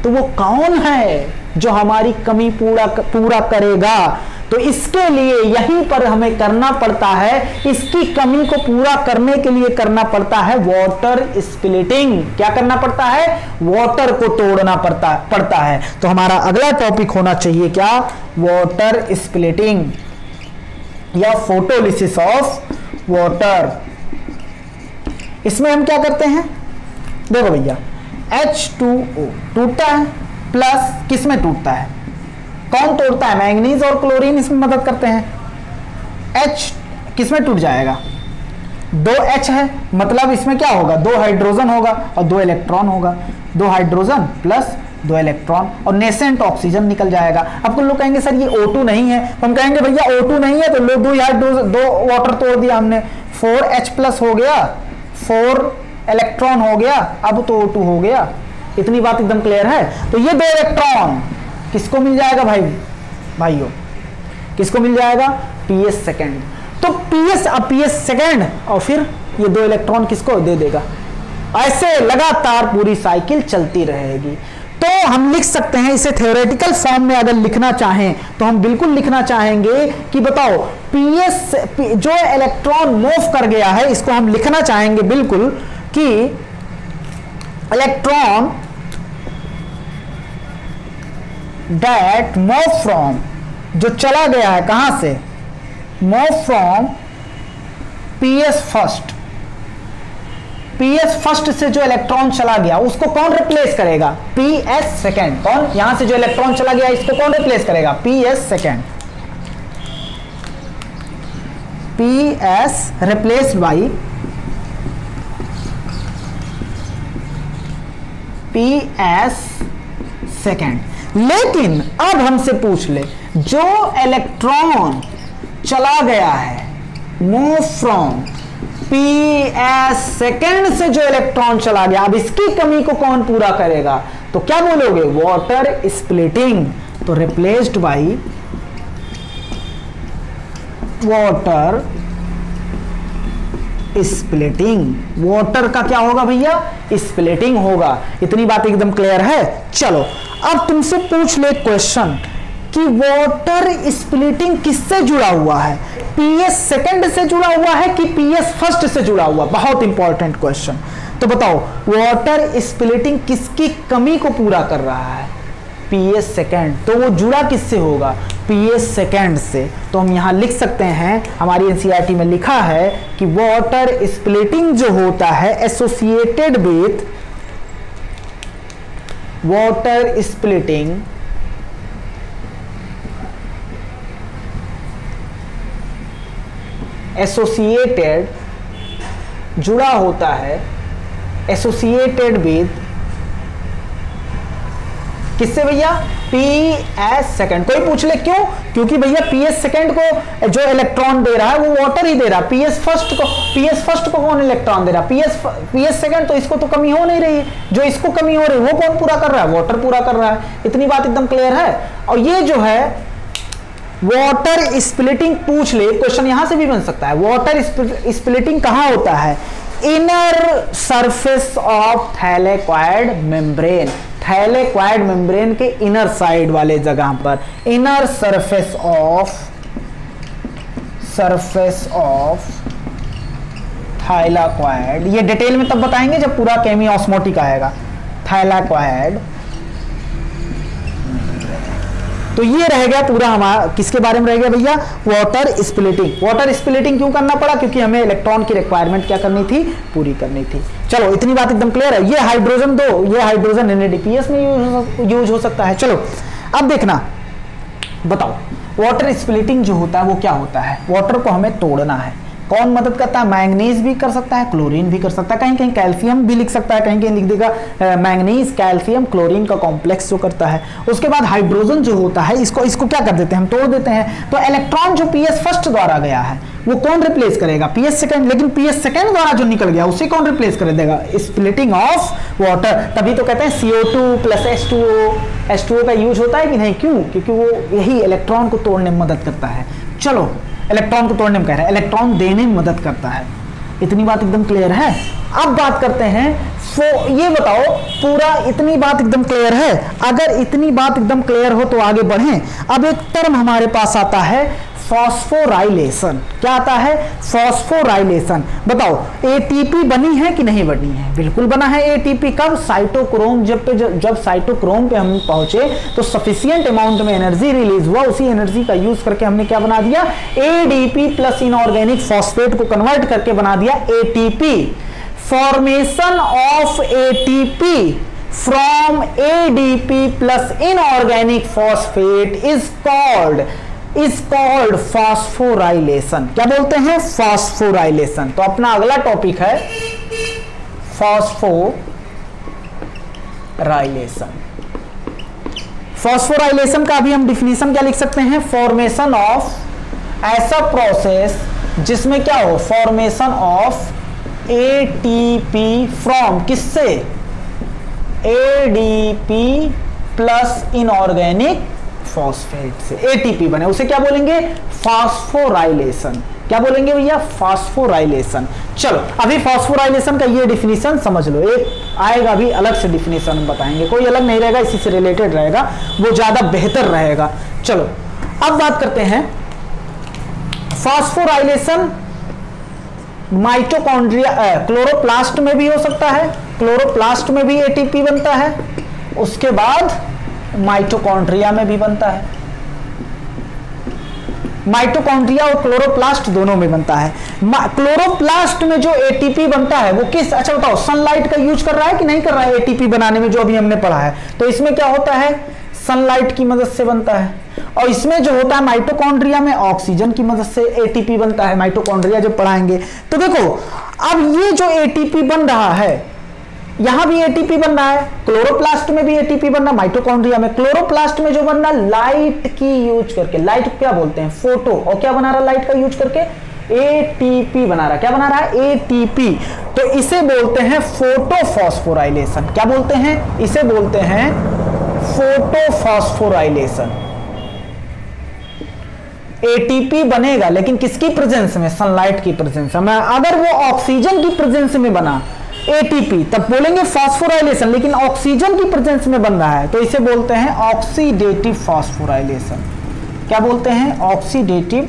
तो वो कौन है जो हमारी कमी पूरा करेगा? तो इसके लिए यहीं पर हमें करना पड़ता है, इसकी कमी को पूरा करने के लिए करना पड़ता है वाटर स्प्लिटिंग। क्या करना पड़ता है? वाटर को तोड़ना पड़ता है। तो हमारा अगला टॉपिक होना चाहिए क्या, वाटर स्प्लिटिंग या फोटोलिसिस ऑफ वाटर। इसमें हम क्या करते हैं, देखो भैया H2O टूटता है, प्लस किसमें टूटता है, कौन तोड़ता है, मैंगनीज और क्लोरीन इसमें मदद करते हैं। H किसमें टूट जाएगा, 2H है, मतलब इसमें क्या होगा, 2 हाइड्रोजन होगा और 2 इलेक्ट्रॉन होगा, 2 हाइड्रोजन प्लस 2 इलेक्ट्रॉन और नेसेंट ऑक्सीजन निकल जाएगा। अब कुछ लोग कहेंगे सर ये O2 नहीं है, हम कहेंगे भैया O2 नहीं है तो लो 2 हाइड्रोजन 2 वाटर तोड़ दिया हमने, 4H प्लस हो गया, 4 इलेक्ट्रॉन हो गया, अब तो O2 हो गया। इतनी बात एकदम क्लियर है? तो ये 2 इलेक्ट्रॉन किसको मिल जाएगा भाइयों, किसको मिल जाएगा, पीएस सेकंड। तो पीएस सेकंड और फिर ये 2 इलेक्ट्रॉन किसको दे देगा। ऐसे लगातार पूरी साइकिल चलती रहेगी। तो हम लिख सकते हैं इसे थ्योरेटिकल फॉर्म में अगर लिखना चाहें तो हम बिल्कुल लिखना चाहेंगे कि बताओ पीएस जो इलेक्ट्रॉन मूव कर गया है, इसको हम लिखना चाहेंगे बिल्कुल कि इलेक्ट्रॉन दैट मूव फ्रॉम, जो चला गया है कहां से, move from PS first, PS first से जो इलेक्ट्रॉन चला गया उसको कौन रिप्लेस करेगा, पीएस सेकंड। कौन, यहां से जो इलेक्ट्रॉन चला गया इसको कौन रिप्लेस करेगा, PS second. PS replaced by PS second. लेकिन अब हमसे पूछ ले, जो इलेक्ट्रॉन चला गया है मूव फ्रॉम पीएस सेकंड से जो इलेक्ट्रॉन चला गया, अब इसकी कमी को कौन पूरा करेगा, तो क्या बोलोगे, वाटर स्प्लिटिंग। तो replaced by water splitting. Water का क्या होगा भैया, स्प्लिटिंग होगा। इतनी बात एकदम क्लियर है। चलो अब तुमसे पूछ ले क्वेश्चन कि वाटर स्प्लिटिंग किससे जुड़ा हुआ है, पीएस सेकंड से जुड़ा हुआ है कि पीएस फर्स्ट से जुड़ा हुआ। बहुत इंपॉर्टेंट क्वेश्चन। तो बताओ वाटर स्प्लिटिंग किसकी कमी को पूरा कर रहा है, पीएस सेकंड। तो वो जुड़ा किससे होगा, पीएस सेकंड से। तो हम यहां लिख सकते हैं, हमारी एनसीईआरटी में लिखा है कि वाटर स्प्लिटिंग जो होता है associated with water splitting associated, जुड़ा होता है, एसोसिएटेड विद किससे भैया, PS सेकंड। कोई पूछ ले क्यों, क्योंकि भैया PS सेकंड को जो इलेक्ट्रॉन दे रहा है वो वाटर ही दे रहा है, PS फर्स्ट को कौन इलेक्ट्रॉन दे रहा है, PS सेकंड, तो इसको तो कमी हो नहीं रही है, जो इसको कमी हो रही है वो कौन पूरा कर रहा है, वाटर पूरा कर रहा है। इतनी बात एकदम क्लियर है। और ये जो है वाटर स्प्लिटिंग पूछ ले, क्वेश्चन यहां से भी बन सकता है, वाटर स्प्लिटिंग कहां होता है, inner surface of thylakoid membrane, thylakoid membrane के इनर साइड वाले जगह पर, इनर सरफेस ऑफ थैलेक्वाइड। ये डिटेल में तब बताएंगे जब पूरा केमी ऑस्मोटिक आएगा। थैलेक्वाइड, तो ये रह गया पूरा हमारा, किसके बारे में रह गया भैया, वाटर स्प्लिटिंग। वाटर स्प्लिटिंग क्यों करना पड़ा, क्योंकि हमें इलेक्ट्रॉन की रिक्वायरमेंट क्या करनी थी, पूरी करनी थी। चलो इतनी बात एकदम क्लियर है। ये हाइड्रोजन दो, ये हाइड्रोजन NADPS में यूज हो सकता है। चलो अब देखना, बताओ वाटर स्प्लिटिंग जो होता है वो क्या होता है, वाटर को हमें तोड़ना है, कौन मदद करता है, मैंगनीज भी कर सकता है, क्लोरीन भी कर सकता है, कहीं कहीं कैल्शियम भी लिख सकता है, कहीं कहीं लिख देगा मैंगनीज कैल्शियम क्लोरीन का कॉम्प्लेक्स जो करता है। उसके बाद हाइड्रोजन जो होता है इसको क्या कर देते हैं, हम तोड़ देते हैं। तो इलेक्ट्रॉन जो PS फर्स्ट द्वारा गया है वो कौन रिप्लेस करेगा, PS सेकंड, लेकिन PS सेकंड द्वारा जो निकल गया उसे कौन रिप्लेस कर देगा, स्प्लिटिंग ऑफ वाटर। तभी तो कहते हैं CO2 प्लस H2O का यूज होता है कि नहीं, क्यों, क्योंकि वो यही इलेक्ट्रॉन को तोड़ने में मदद करता है। चलो इलेक्ट्रॉन को तोड़ने में कह रहा है, इलेक्ट्रॉन देने में मदद करता है। इतनी बात एकदम क्लियर है। अब बात करते हैं, ये बताओ पूरा इतनी बात एकदम क्लियर है। अगर इतनी बात एकदम क्लियर हो तो आगे बढ़ें। अब एक टर्म हमारे पास आता है फॉस्फोराइलेशन। क्या आता है, फॉस्फोराइलेशन। बताओ ATP बनी है कि नहीं बनी है, बिल्कुल बना है ATP। कब, साइटोक्रोम जब साइटोक्रोम पे हम पहुंचे तो सफिशिएंट अमाउंट में एनर्जी रिलीज हुआ, उसी एनर्जी का यूज करके हमने क्या बना दिया, ADP प्लस इनऑर्गेनिक फॉस्फेट को कन्वर्ट करके बना दिया ATP। Formation of ATP from ADP plus inorganic phosphate is called phosphorylation. क्या बोलते हैं, फॉस्फोराइलेशन। तो अपना अगला टॉपिक है फॉस्फोराइलेशन। फॉस्फोराइलेशन का अभी हम डिफिनीशन क्या लिख सकते हैं, फॉर्मेशन ऑफ, ऐसा प्रोसेस जिसमें क्या हो, फॉर्मेशन ऑफ ATP फ्रॉम किससे, ADP प्लस इनऑर्गेनिक फॉस्फेट से ATP बने, उसे क्या बोलेंगे, फॉस्फोराइलेशन। क्या बोलेंगे भैया, फॉस्फोराइलेशन। चलो अभी फॉस्फोराइलेशन का ये डिफिनीशन समझ लो, एक आएगा अभी अलग से डिफिनीशन बताएंगे, कोई अलग नहीं रहेगा, इसी से रिलेटेड रहेगा, वो ज्यादा बेहतर रहेगा। चलो अब बात करते हैं फॉस्फोराइलेशन माइटोकॉन्ड्रिया, क्लोरोप्लास्ट में भी हो सकता है, क्लोरोप्लास्ट में भी ATP बनता है, उसके बाद माइटोकॉन्ड्रिया में भी बनता है, माइटोकॉन्ड्रिया और क्लोरोप्लास्ट दोनों में बनता है। क्लोरोप्लास्ट में जो ATP बनता है वो किस, अच्छा बताओ, सनलाइट का यूज कर रहा है कि नहीं कर रहा है ATP बनाने में, जो अभी हमने पढ़ा है। तो इसमें क्या होता है, सनलाइट की मदद से बनता है। और इसमें जो होता है माइटोकॉन्ड्रिया में ऑक्सीजन की मदद से ATP बनता है, माइटोकॉन्ड्रिया जब पढ़ाएंगे। तो देखो अब ये जो ATP बन रहा है, यहां भी ATP बन रहा है, क्लोरोप्लास्ट में भी ATP बन रहा है, माइटोकॉन्ड्रिया में। क्लोरोप्लास्ट में जो बन रहा है लाइट की यूज करके, लाइट क्या बोलते हैं, फोटो, और क्या बना रहा है लाइट का यूज करके, ATP बना रहा, क्या बना रहा है, ATP। तो इसे बोलते हैं फोटोफॉस्फोराइलेशन। क्या बोलते हैं, इसे बोलते हैं फोटोफॉस्फोराइलेशन। ATP बनेगा लेकिन किसकी प्रेजेंस में, सनलाइट की प्रेजेंस में। अगर वो ऑक्सीजन की प्रेजेंस में बना ATP तब बोलेंगे फॉस्फोराइलेशन, लेकिन ऑक्सीजन की प्रेजेंस में बन रहा है तो इसे बोलते हैं ऑक्सीडेटिव फॉस्फोराइलेशन। क्या बोलते हैं, ऑक्सीडेटिव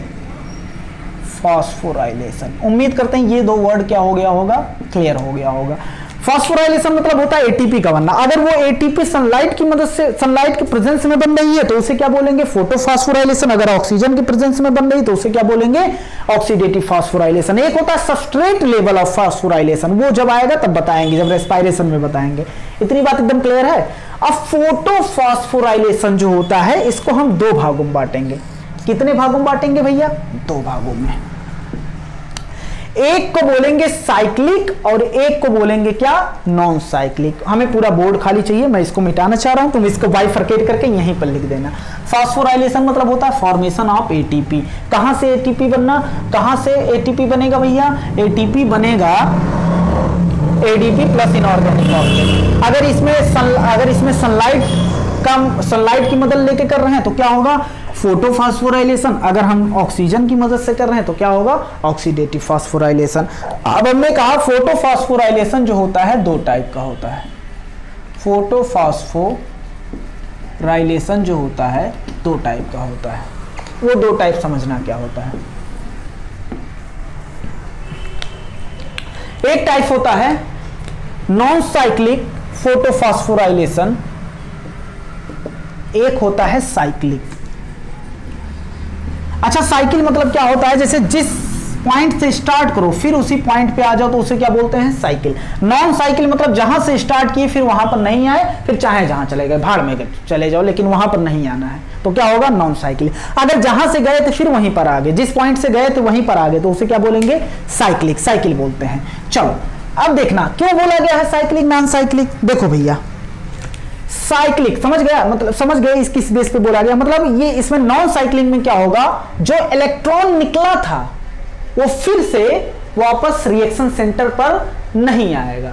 फॉस्फोराइलेशन। उम्मीद करते हैं ये दो वर्ड क्या हो गया होगा, क्लियर हो गया होगा। फास्फोराइलेशन मतलब होता है एटीपी का बनना। अगर वो एटीपी सनलाइट की मदद से, सनलाइट के प्रेजेंस में बन रही है तो उसे क्या बोलेंगे, फोटोफास्फोराइलेशन। अगर ऑक्सीजन के प्रेजेंस में बन रही है तो उसे क्या बोलेंगे, ऑक्सीडेटिव फास्फोराइलेशन। एक होता है सबस्ट्रेट लेवल ऑफ फास्फोराइलेशन, वो जब आएगा तब बताएंगे, जब रेस्पिरेशन में बताएंगे। इतनी बात एकदम क्लियर है। अब फोटोफास्फोराइलेशन जो होता है इसको हम दो भागों में बांटेंगे। कितने भागों में बांटेंगे भैया, दो भागों में। एक को बोलेंगे साइक्लिक और एक को बोलेंगे क्या, नॉन साइक्लिक। हमें पूरा बोर्ड खाली चाहिए, मैं इसको मिटाना चाह रहा हूं, तुम इसको बाइफरकेट करके यहीं पर लिख देना। फास्फोराइलेशन मतलब होता है फॉर्मेशन ऑफ एटीपी। कहां से एटीपी बनना, कहां से एटीपी बनेगा भैया, एटीपी बनेगा एडीपी प्लस इनऑर्गेनिक फॉस्फेट। अगर इसमें सनलाइट की मदद लेके कर रहे हैं तो क्या होगा, फोटोफास्फोराइलेशन। अगर हम ऑक्सीजन की मदद से कर रहे हैं तो क्या होगा, ऑक्सीडेटिव फास्फोराइलेशन। अब हमने कहा फोटोफास्फोराइलेशन जो होता है दो टाइप का होता है। फोटोफास्फोराइलेशन जो होता है दो टाइप का होता है। वो दो टाइप समझना क्या होता है। एक टाइप होता है नॉन साइक्लिक फोटोफास्फोराइलेशन, एक होता है साइक्लिक। अच्छा, साइकिल मतलब क्या होता है, जैसे जिस पॉइंट से स्टार्ट करो फिर उसी पॉइंट पे आ जाओ तो उसे क्या बोलते हैं, साइकिल। नॉन साइकिल मतलब जहां से स्टार्ट किए फिर वहां पर नहीं आए, फिर चाहे जहां चले गए, भाड़ में चले जाओ लेकिन वहां पर नहीं आना है, तो क्या होगा, नॉन साइकिल। अगर जहां से गए तो फिर वहीं पर आ गए, जिस पॉइंट से गए थे वहीं पर आ गए तो उसे क्या बोलेंगे, साइक्लिक, साइकिल बोलते हैं। चलो अब देखना क्यों बोला गया है साइक्लिक नॉन साइक्लिक। देखो भैया, साइक्लिक समझ गया, मतलब समझ गए इस किस बेस पे बोला गया, मतलब ये इसमें नॉन साइक्लिंग में क्या होगा, जो इलेक्ट्रॉन निकला था वो फिर से वापस रिएक्शन सेंटर पर नहीं आएगा।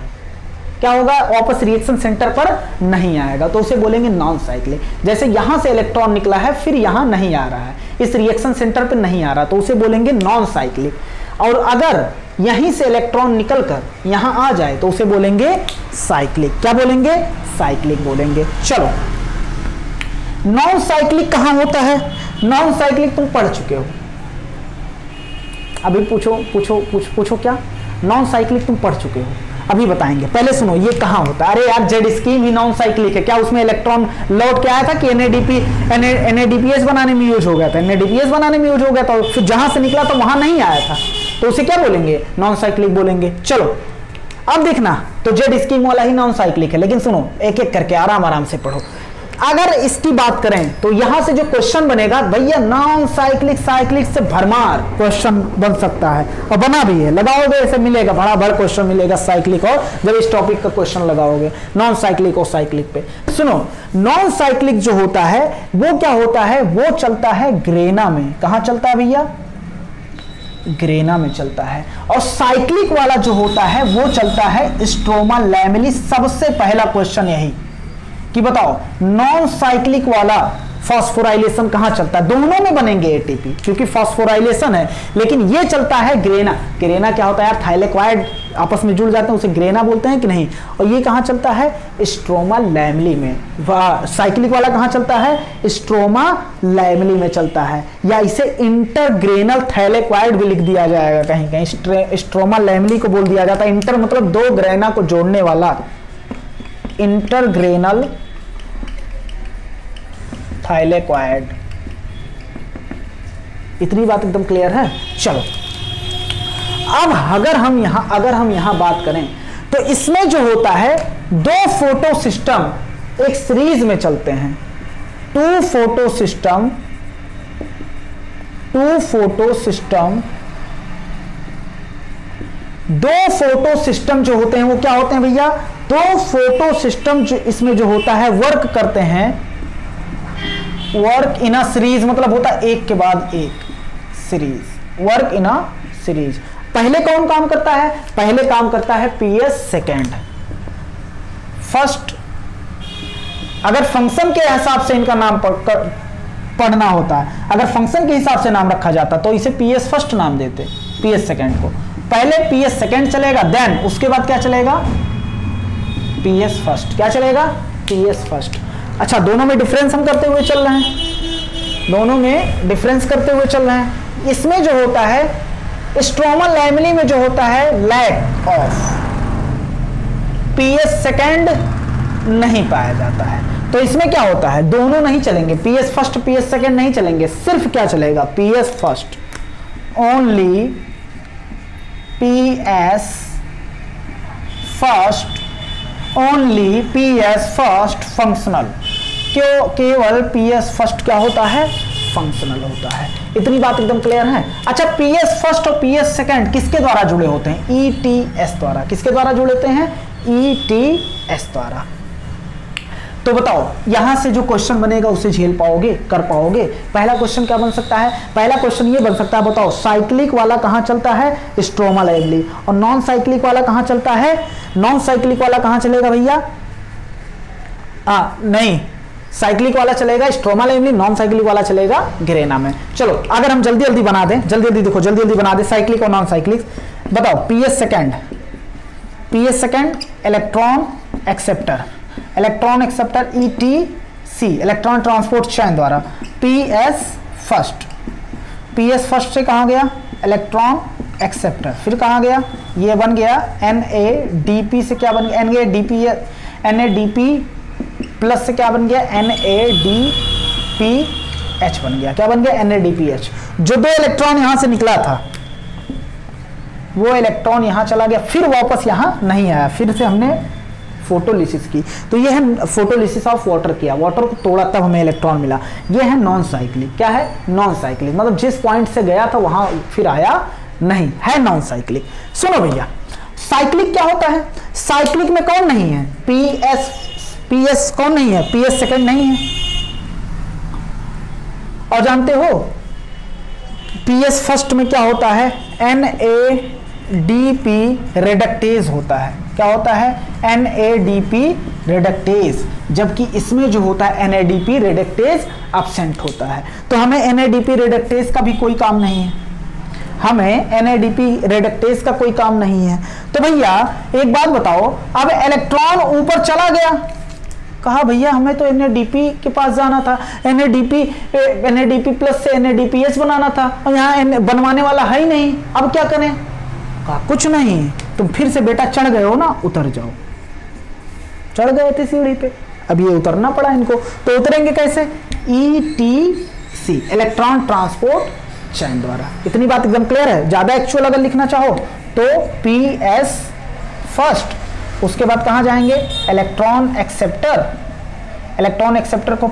क्या होगा, वापस रिएक्शन सेंटर पर नहीं आएगा, तो उसे बोलेंगे नॉन साइक्लिक। जैसे यहां से इलेक्ट्रॉन निकला है फिर यहां नहीं आ रहा है, इस रिएक्शन सेंटर पर नहीं आ रहा, तो उसे बोलेंगे नॉन साइक्लिक। और अगर यहीं से इलेक्ट्रॉन निकलकर यहां आ जाए तो उसे बोलेंगे साइक्लिक। क्या बोलेंगे, साइक्लिक बोलेंगे। चलो, नॉन साइक्लिक कहां होता है, नॉन साइक्लिक तुम पढ़ चुके हो, अभी पूछो क्या, नॉन साइक्लिक तुम पढ़ चुके हो, अभी बताएंगे। पहले सुनो ये कहां होता है। अरे यार, जेड स्कीम ही नॉन साइक्लिक है क्या, उसमें इलेक्ट्रॉन लौट के आया था कि NADPH बनाने में यूज हो गया था, NADPH बनाने में यूज हो गया था, फिर जहां से निकला तो वहां नहीं आया था, तो उसे क्या बोलेंगे, नॉन साइक्लिक बोलेंगे। चलो अब देखना, तो जेड स्कीम वाला ही नॉन साइक्लिक है, लेकिन सुनो एक एक करके आराम आराम से पढ़ो। अगर इसकी बात करें तो यहां से जो क्वेश्चन बनेगा भैया, नॉन साइक्लिक साइक्लिक से भरमार क्वेश्चन बन सकता है, और बना भी है, लगाओगे ऐसे मिलेगा, बड़ा बड़ा क्वेश्चन मिलेगा साइक्लिक, और जब इस टॉपिक का क्वेश्चन लगाओगे नॉन साइक्लिक और साइक्लिक पे। सुनो, नॉन साइक्लिक जो होता है वो क्या होता है, वो चलता है ग्रेना में। कहां चलता है भैया, ग्रेना में चलता है। और साइक्लिक वाला जो होता है वो चलता है स्ट्रोमा लैमेली। सबसे पहला क्वेश्चन यही कि बताओ नॉन साइक्लिक वाला फास्फोराइलेशन कहां चलता है, दोनों में बनेंगे एटीपी क्योंकि फास्फोराइलेशन है, लेकिन ये चलता है ग्रेना। ग्रेना क्या होता है यार, थाइलेक्वाइड आपस में जुड़ जाते हैं, उसे ग्रेना बोलते हैं कि नहीं। और ये कहां चलता है, स्ट्रोमा लैमेली में। साइक्लिक वाला कहां चलता है, स्ट्रोमा लैमेली में चलता है, या इसे इंटरग्रेनल थाइलेक्वाइड भी लिख दिया जाएगा कहीं कहीं, स्ट्रोमा लैमेली को बोल दिया जाता है। इंटर मतलब दो ग्रेना को जोड़ने वाला, इंटरग्रेनल थाइलेक्वाइड। इतनी बात एकदम क्लियर है। चलो अब अगर हम यहां बात करें तो इसमें जो होता है दो फोटो सिस्टम एक सीरीज में चलते हैं, टू फोटो सिस्टम दो फोटो सिस्टम जो होते हैं वो क्या होते हैं भैया, दो फोटो सिस्टम जो इसमें जो होता है वर्क करते हैं, वर्क इन अ सीरीज, मतलब होता है एक के बाद एक series, work in a series. पहले कौन काम करता है, पहले काम करता है PS सेकेंड फर्स्ट। अगर फंक्शन के हिसाब से इनका नाम पढ़ना होता है, अगर फंक्शन के हिसाब से नाम रखा जाता तो इसे PS फर्स्ट नाम देते, PS सेकेंड को। पहले PS सेकेंड चलेगा, देन उसके बाद क्या चलेगा, PS फर्स्ट। क्या चलेगा, PS फर्स्ट। अच्छा, दोनों में डिफरेंस हम करते हुए चल रहे हैं, दोनों में डिफरेंस करते हुए चल रहे हैं। इसमें जो होता है स्ट्रोमा लैमेली में जो होता है लैक ऑफ, PS सेकेंड नहीं पाया जाता है। तो इसमें क्या होता है, दोनों नहीं चलेंगे, PS फर्स्ट PS सेकेंड नहीं चलेंगे, सिर्फ क्या चलेगा, PS first, only PS first, only PS first functional, क्यों, केवल PS फर्स्ट क्या होता है, फंक्शनल होता है। इतनी बात एकदम क्लियर है। अच्छा, PS फर्स्ट और PS सेकेंड किसके द्वारा जुड़े होते हैं, ETS द्वारा। किसके द्वारा जुड़े होते हैं, ETS द्वारा। तो बताओ यहां से जो क्वेश्चन बनेगा उसे झेल पाओगे, कर पाओगे। पहला क्वेश्चन क्या बन सकता है, पहला क्वेश्चन ये बन सकता है, बताओ साइक्लिक वाला कहां चलता है, स्ट्रोमा लाइवली, और नॉन साइक्लिक वाला कहां चलता है, नॉन साइक्लिक वाला कहां चलेगा भैया, नहीं, साइक्लिक वाला चलेगा स्ट्रोमा लाइवली, नॉन साइक्लिक वाला चलेगा ग्रेना में। चलो अगर हम जल्दी जल्दी बना दें, जल्दी जल्दी देखो, जल्दी जल्दी बना दें साइक्लिक और नॉन साइक्लिक। बताओ PS second, PS second electron acceptor, electron acceptor ETC, electron transport chain द्वारा। PS फर्स्ट, PS फर्स्ट से कहाँ गया, इलेक्ट्रॉन एक्सेप्टर, फिर कहाँ गया, ये बन गया NADP से क्या बन गया, NADP प्लस से क्या बन गया, NADPH बन गया, क्या बन गया, NADPH। जो 2 इलेक्ट्रॉन यहां से निकला था वो इलेक्ट्रॉन यहां चला गया, फिर वापस यहां नहीं आया, फिर से हमने फोटोलिसिस की। तो ये है फोटोलिसिस ऑफ वाटर किया, वाटर को तोड़ा तब हमें इलेक्ट्रॉन मिला। ये है नॉन साइक्लिक, क्या है, नॉन साइक्लिक, मतलब जिस पॉइंट से गया था वहां फिर आया नहीं, है नॉन साइक्लिक। सुनो भैया, साइक्लिक क्या होता है, साइक्लिक में कौन नहीं है, PS कौन नहीं है, PS सेकेंड नहीं है। और जानते हो PS फर्स्ट में क्या होता है, NADP रिडक्टेज होता है, क्या होता है, NADP रिडक्टेज, जबकि इसमें जो होता है NADP रिडक्टेज एब्सेंट होता है। तो हमें NADP रिडक्टेज का भी कोई काम नहीं है, हमें NADP रिडक्टेज का कोई काम नहीं है। तो भैया एक बात बताओ, अब इलेक्ट्रॉन ऊपर चला गया, कहा भैया हमें तो NADP के पास जाना था, NADP प्लस से NADPH बनाना था, और यहाँ बनवाने वाला है ही नहीं, अब क्या करें, कहा कुछ नहीं, तुम फिर से बेटा चढ़ गए हो ना, उतर जाओ। चढ़ गए थे सीढ़ी पे, अब ये उतरना पड़ा इनको, तो उतरेंगे कैसे, ETC, इलेक्ट्रॉन ट्रांसपोर्ट चेन द्वारा। इतनी बात एकदम क्लियर है। ज्यादा एक्चुअल अगर लिखना चाहो तो PS फर्स्ट, उसके बाद कहां जाएंगे, इलेक्ट्रॉन एक्सेप्टर, इलेक्ट्रॉन एक्सेप्टर को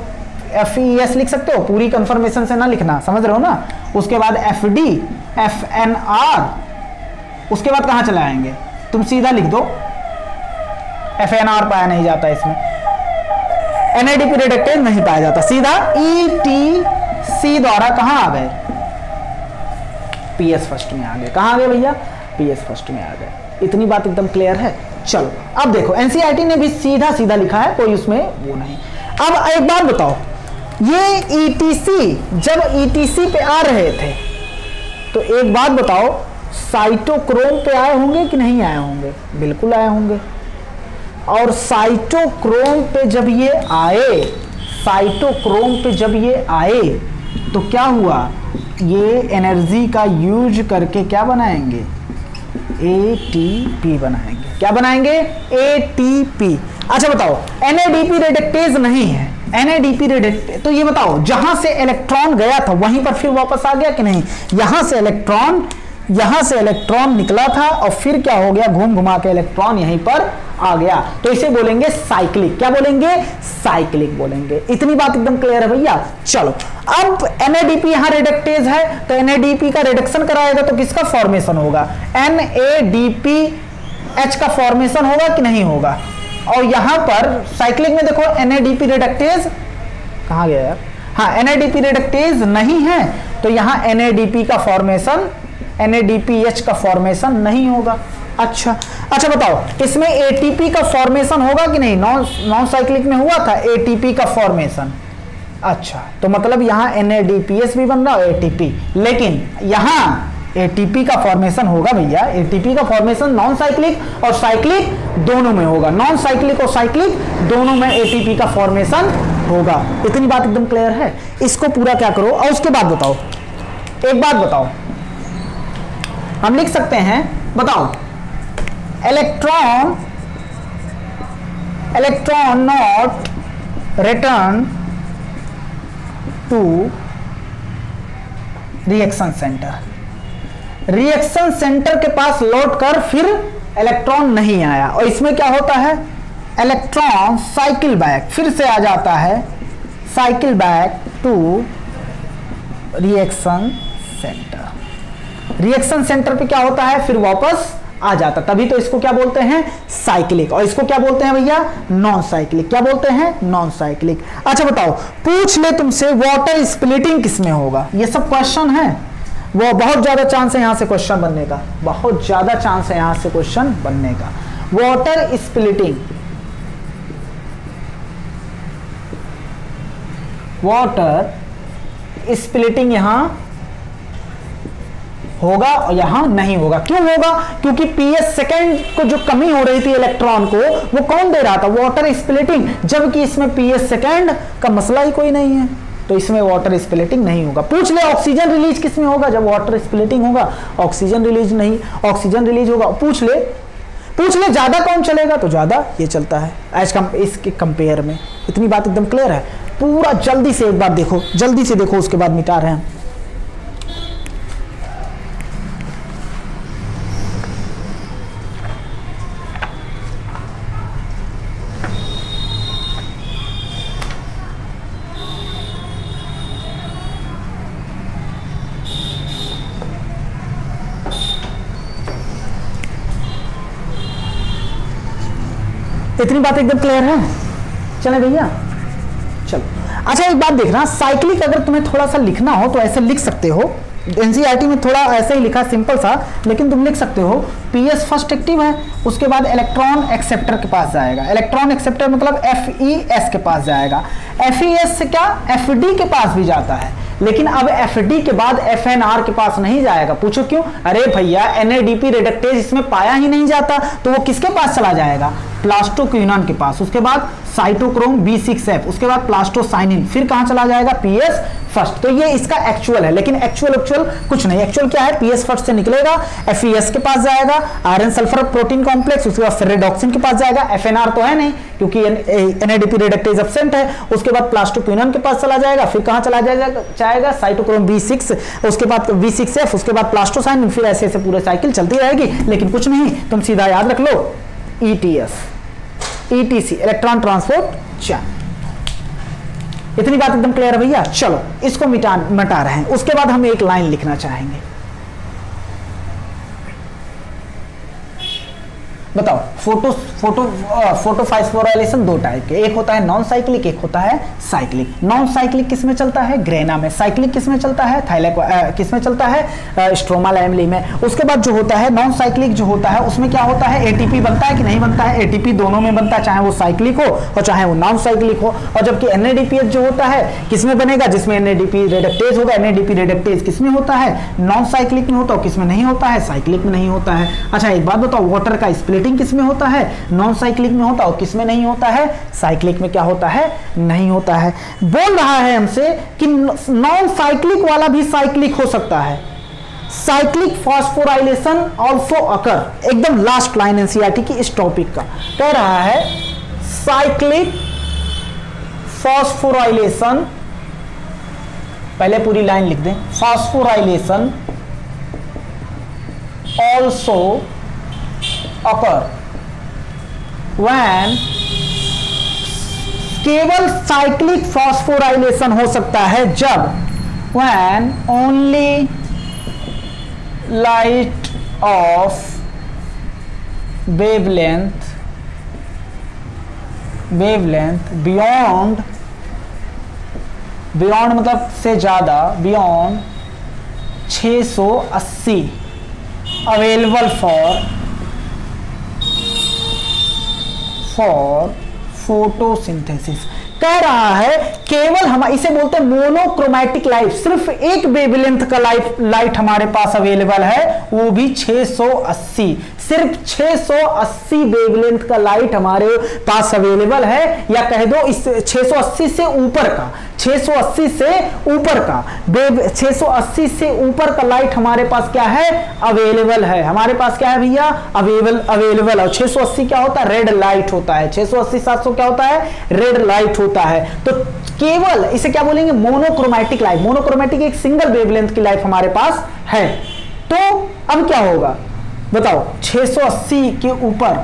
FES लिख सकते हो, पूरी कंफर्मेशन से ना लिखना, समझ रहे हो ना। उसके बाद FD, FNR, उसके बाद कहां चले आएंगे, तुम सीधा लिख दो, FNR पाया नहीं जाता इसमें, NADP रिडक्टेज नहीं पाया जाता, सीधा ETC द्वारा कहां आ गए, PS फर्स्ट में आ गए। कहां आ गए भैया, PS फर्स्ट में आ गए। इतनी बात एकदम क्लियर है। चलो अब देखो NCERT ने भी सीधा सीधा लिखा है, कोई उसमें वो नहीं। अब एक बात बताओ, ये ETC जब ETC पे आ रहे थे तो एक बात बताओ, साइटोक्रोम पे आए होंगे कि नहीं आए होंगे, बिल्कुल आए होंगे। और साइटोक्रोम पे जब ये आए, साइटोक्रोम पे जब ये आए तो क्या हुआ, ये एनर्जी का यूज करके क्या बनाएंगे, ATP बनाएंगे। क्या बनाएंगे, ATP। अच्छा बताओ NADP रिडक्टेज नहीं है, NADP रिडक्टेज, तो ये बताओ जहां से इलेक्ट्रॉन गया था वहीं पर फिर वापस आ गया कि नहीं, यहां से इलेक्ट्रॉन निकला था और फिर क्या हो गया, घूम घुमा के इलेक्ट्रॉन यहीं पर आ गया, तो इसे बोलेंगे साइक्लिक। क्या बोलेंगे, साइक्लिक बोलेंगे। इतनी बात एकदम क्लियर है भैया। चलो अब NADP यहां रिडक्टेज है तो NADP का रिडक्शन कराएगा तो किसका फॉर्मेशन होगा, NADPH का फॉर्मेशन होगा कि नहीं होगा। और यहां पर साइक्लिक में देखो NADP रिडक्टेज कहां गया यार, हाँ NADP रिडक्टेज नहीं है तो यहां NADP का फॉर्मेशन, NADPH का फॉर्मेशन नहीं होगा। अच्छा बताओ इसमें ATP का फॉर्मेशन होगा कि नहीं, नॉन साइक्लिक में हुआ था ATP का फॉर्मेशन। अच्छा तो मतलब यहाँ NADPH भी बन रहा है ATP, लेकिन यहाँ ATP का फॉर्मेशन होगा भैया। ATP का फॉर्मेशन नॉन साइक्लिक और साइक्लिक दोनों में होगा, नॉन साइक्लिक और साइक्लिक दोनों में ATP का फॉर्मेशन होगा। इतनी बात एकदम क्लियर है। इसको पूरा क्या करो और उसके बाद बताओ, एक बात बताओ, हम लिख सकते हैं, बताओ electron electron not return to reaction center, reaction center के पास लौट कर फिर इलेक्ट्रॉन नहीं आया, और इसमें क्या होता है, इलेक्ट्रॉन साइकिल बैक, फिर से आ जाता है, cycle back to reaction center. Reaction center पे क्या होता है, फिर वापस आ जाता, तभी तो इसको क्या बोलते हैं, साइक्लिक। और इसको क्या बोलते हैं भैया, नॉन साइक्लिक। क्या बोलते हैं, नॉन साइक्लिक। अच्छा बताओ, पूछ ले तुमसे वाटर स्प्लिटिंग किसमें होगा, ये सब क्वेश्चन है, वो बहुत ज्यादा चांस है यहां से क्वेश्चन बनने का, बहुत ज्यादा चांस है यहां से क्वेश्चन बनने का। वाटर स्प्लिटिंग, वाटर स्प्लिटिंग यहां होगा और यहां नहीं होगा। क्यों होगा, क्योंकि पीएस सेकेंड को जो कमी हो रही थी इलेक्ट्रॉन को, वो कौन दे रहा था, वाटर स्प्लिटिंग, जबकि इसमें पीएस सेकेंड का मसला ही कोई नहीं है, तो इसमें वाटर स्प्लिटिंग नहीं होगा। पूछ ले ऑक्सीजन रिलीज किसमें होगा, जब वाटर स्प्लिटिंग होगा ऑक्सीजन रिलीज नहीं, ऑक्सीजन रिलीज होगा। पूछ ले ज्यादा कौन चलेगा, तो ज्यादा ये चलता है एज कम इसके कंपेयर में। इतनी बात एकदम क्लियर है, पूरा जल्दी से एक बार देखो, जल्दी से देखो, उसके बाद मिटा रहे हैं। इतनी बात एकदम क्लियर है, चले भैया चलो। अच्छा एक बात देखना, साइक्लिक अगर तुम्हें थोड़ा सा लिखना हो तो ऐसे लिख सकते हो, एनसीईआरटी में थोड़ा ऐसे ही लिखा सिंपल सा, लेकिन तुम लिख सकते हो पीएस फर्स्ट एक्टिव है, उसके बाद इलेक्ट्रॉन एक्सेप्टर के पास जाएगा, इलेक्ट्रॉन एक्सेप्टर मतलब एफईएस के पास जाएगा, एफईएस से क्या एफडी के पास भी जाता है, लेकिन अब एफडी के बाद एफएनआर के पास नहीं जाएगा। पूछो क्यों, अरे भैया एनएडीपी रिडक्टेज इसमें पाया ही नहीं जाता, तो वो किसके पास चला जाएगा, प्लास्टोक्विनोन के पास, उसके बाद साइटोक्रोम B6F, उसके बाद प्लास्टोसाइनिन, फिर कहां चला जाएगा, पीएस फर्स्ट। तो ये इसका एक्चुअल है, लेकिन एक्चुअल कुछ नहीं, एक्चुअल क्या है, पीएस फर्स्ट से निकलेगा, एफईएस के पास जाएगा, आयरन सल्फर प्रोटीन कॉम्प्लेक्स, उसके बाद फेरेडॉक्सिन के पास जाएगा, एफएनआर तो है नहीं क्योंकि एनएडीपी रिडक्टेज एब्सेंट है, उसके बाद प्लास्टोक्विनोन के पास चला जाएगा, फिर कहां चला जाएगा साइटोक्रोम B6, उसके बाद B6F, उसके बाद प्लास्टोसाइनिन, फिर ऐसे ऐसे पूरे साइकिल चलती रहेगी। लेकिन कुछ नहीं, तुम सीधा याद रख लो ETS, ETC electron transport chain. इतनी बात एकदम क्लियर है भैया। चलो इसको मिटा रहे हैं, उसके बाद हम एक लाइन लिखना चाहेंगे। बताओ, फोटो फास्फोराइलेशन दो टाइप के, एक होता है नॉन साइक्लिक, एक होता है साइक्लिक। नॉन साइक्लिक किसमें चलता है, ग्रेना में। साइक्लिक किसमें चलता है, किसमें चलता है, स्ट्रोमा लाइमली में। उसके बाद जो होता है नॉन साइक्लिक जो होता है, उसमें क्या होता है, एटीपी बनता है कि नहीं बनता है, एटीपी दोनों में बनता है, चाहे वो साइक्लिक हो और चाहे वो नॉन साइक्लिक हो। और जबकि एनएडीपीएच जो होता है किसमें बनेगा, जिसमें एनएडीपी रिडक्टेज होगा। एनएडीपी रिडक्टेज किसमें होता है, नॉन साइक्लिक में होता है, किसमें नहीं होता है, साइक्लिक में नहीं होता है। अच्छा एक बात बताओ, वाटर का स्प्लिटिंग किसमें होता है, नॉन साइक्लिक में होता है, और किसमें नहीं होता है, साइक्लिक में क्या होता है, नहीं होता है। बोल रहा है हमसे कि नॉन साइक्लिक वाला भी साइक्लिक हो सकता है, साइक्लिक फॉस्फोराइलेशन ऑल्सो अकर। एकदम लास्ट लाइन एनसीईआरटी की इस टॉपिक का कह रहा है, साइक्लिक फॉस्फोराइलेशन, पहले पूरी लाइन लिख दें, फॉस्फोराइलेशन ऑल्सो occur when, केवल साइक्लिक फॉस्फोराइलेशन हो सकता है जब, when only light of wavelength beyond मतलब से ज्यादा, beyond 680 अवेलेबल फॉर फोटोसिंथेसिस। कह रहा है केवल हम इसे बोलते हैं मोनोक्रोमैटिक लाइट, सिर्फ एक वेवलेंथ का लाइट हमारे पास अवेलेबल है, वो भी 680, सिर्फ 680 वेवलेंथ का लाइट हमारे पास अवेलेबल है, या कह दो इस 680 से ऊपर का, 680 से ऊपर का 680 से ऊपर का लाइट हमारे पास क्या है, अवेलेबल है। हमारे पास क्या है भैया, अवेलेबल। और 680 क्या होता है, रेड लाइट होता है। 680 700 क्या होता है, रेड लाइट होता है। तो केवल इसे क्या बोलेंगे, मोनोक्रोमैटिक लाइट। मोनोक्रोमैटिक एक सिंगल वेवलेंथ की लाइट हमारे पास है। तो अब क्या होगा बताओ, 680 के ऊपर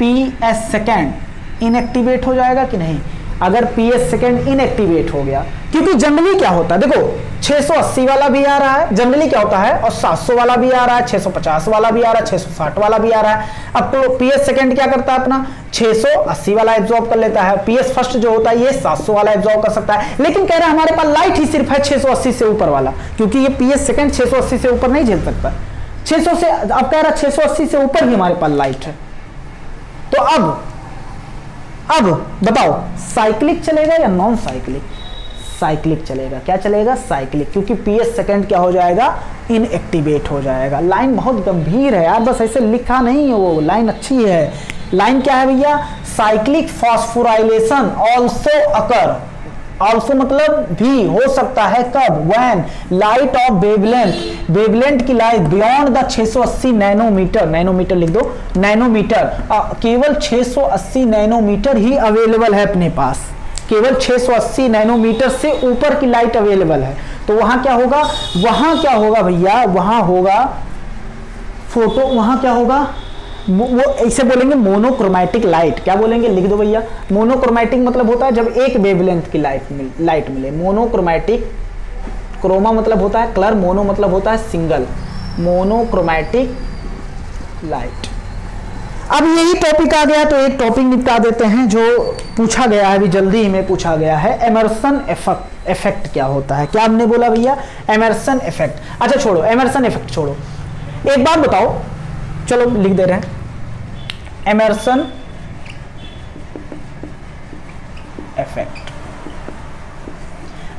PS सेकेंड इनएक्टिवेट हो जाएगा कि नहीं? अगर PS सेकेंड इनएक्टिवेट हो गया, क्योंकि जनरली क्या होता है, देखो 680 वाला भी आ रहा है जनरली क्या होता है, और 700 वाला भी आ रहा है, 650 वाला भी आ रहा है, 660 वाला भी आ रहा है। अब तो PS सेकेंड क्या करता है, अपना 680 वाला एब्जॉर्ब कर लेता है। PS फर्स्ट जो होता है ये 700 वाला एब्जॉर्ब कर सकता है। लेकिन कह रहे हैं हमारे पास लाइट ही सिर्फ है 680 से ऊपर वाला, क्योंकि ये PS सेकेंड 680 से ऊपर नहीं झेल सकता। 600 से अब कह रहा है 680 से ऊपर ही हमारे पास लाइट है। तो अब बताओ, साइक्लिक चलेगा या नॉन साइक्लिक? साइक्लिक चलेगा। क्या चलेगा, साइक्लिक, क्योंकि PS सेकेंड क्या हो जाएगा, इनएक्टिवेट हो जाएगा। लाइन बहुत गंभीर है यार, बस ऐसे लिखा नहीं है, वो लाइन अच्छी है। लाइन क्या है भैया, cyclic phosphorylation also occur, also मतलब भी हो सकता है, कब, व्हेन लाइट ऑफ वेवलेंथ की light beyond the 680 nanometer, nanometer लिख दो, नैनोमीटर, केवल 680 नैनोमीटर ही अवेलेबल है अपने पास, केवल 680 नैनोमीटर से ऊपर की लाइट अवेलेबल है। तो वहां क्या होगा, वहां क्या होगा भैया, वहां होगा फोटो, वहां क्या होगा, वो ऐसे बोलेंगे मोनोक्रोमैटिक लाइट। क्या बोलेंगे, लिख दो भैया, मोनोक्रोमैटिक मतलब होता है जब एक वेवलेंथ की लाइट मिले। मोनोक्रोमैटिक, क्रोमा मतलब होता है कलर, मोनो मतलब होता है सिंगल, मोनोक्रोमैटिक लाइट। अब यही टॉपिक आ गया तो एक टॉपिक निपटा देते हैं जो पूछा गया है, अभी जल्दी ही में पूछा गया है, एमर्सन इफेक्ट क्या होता है। क्या हमने बोला भैया, एमर्सन इफेक्ट। अच्छा छोड़ो, एमर्सन इफेक्ट छोड़ो, एक बात बताओ, चलो लिख दे रहे हैं, एमर्सन इफेक्ट।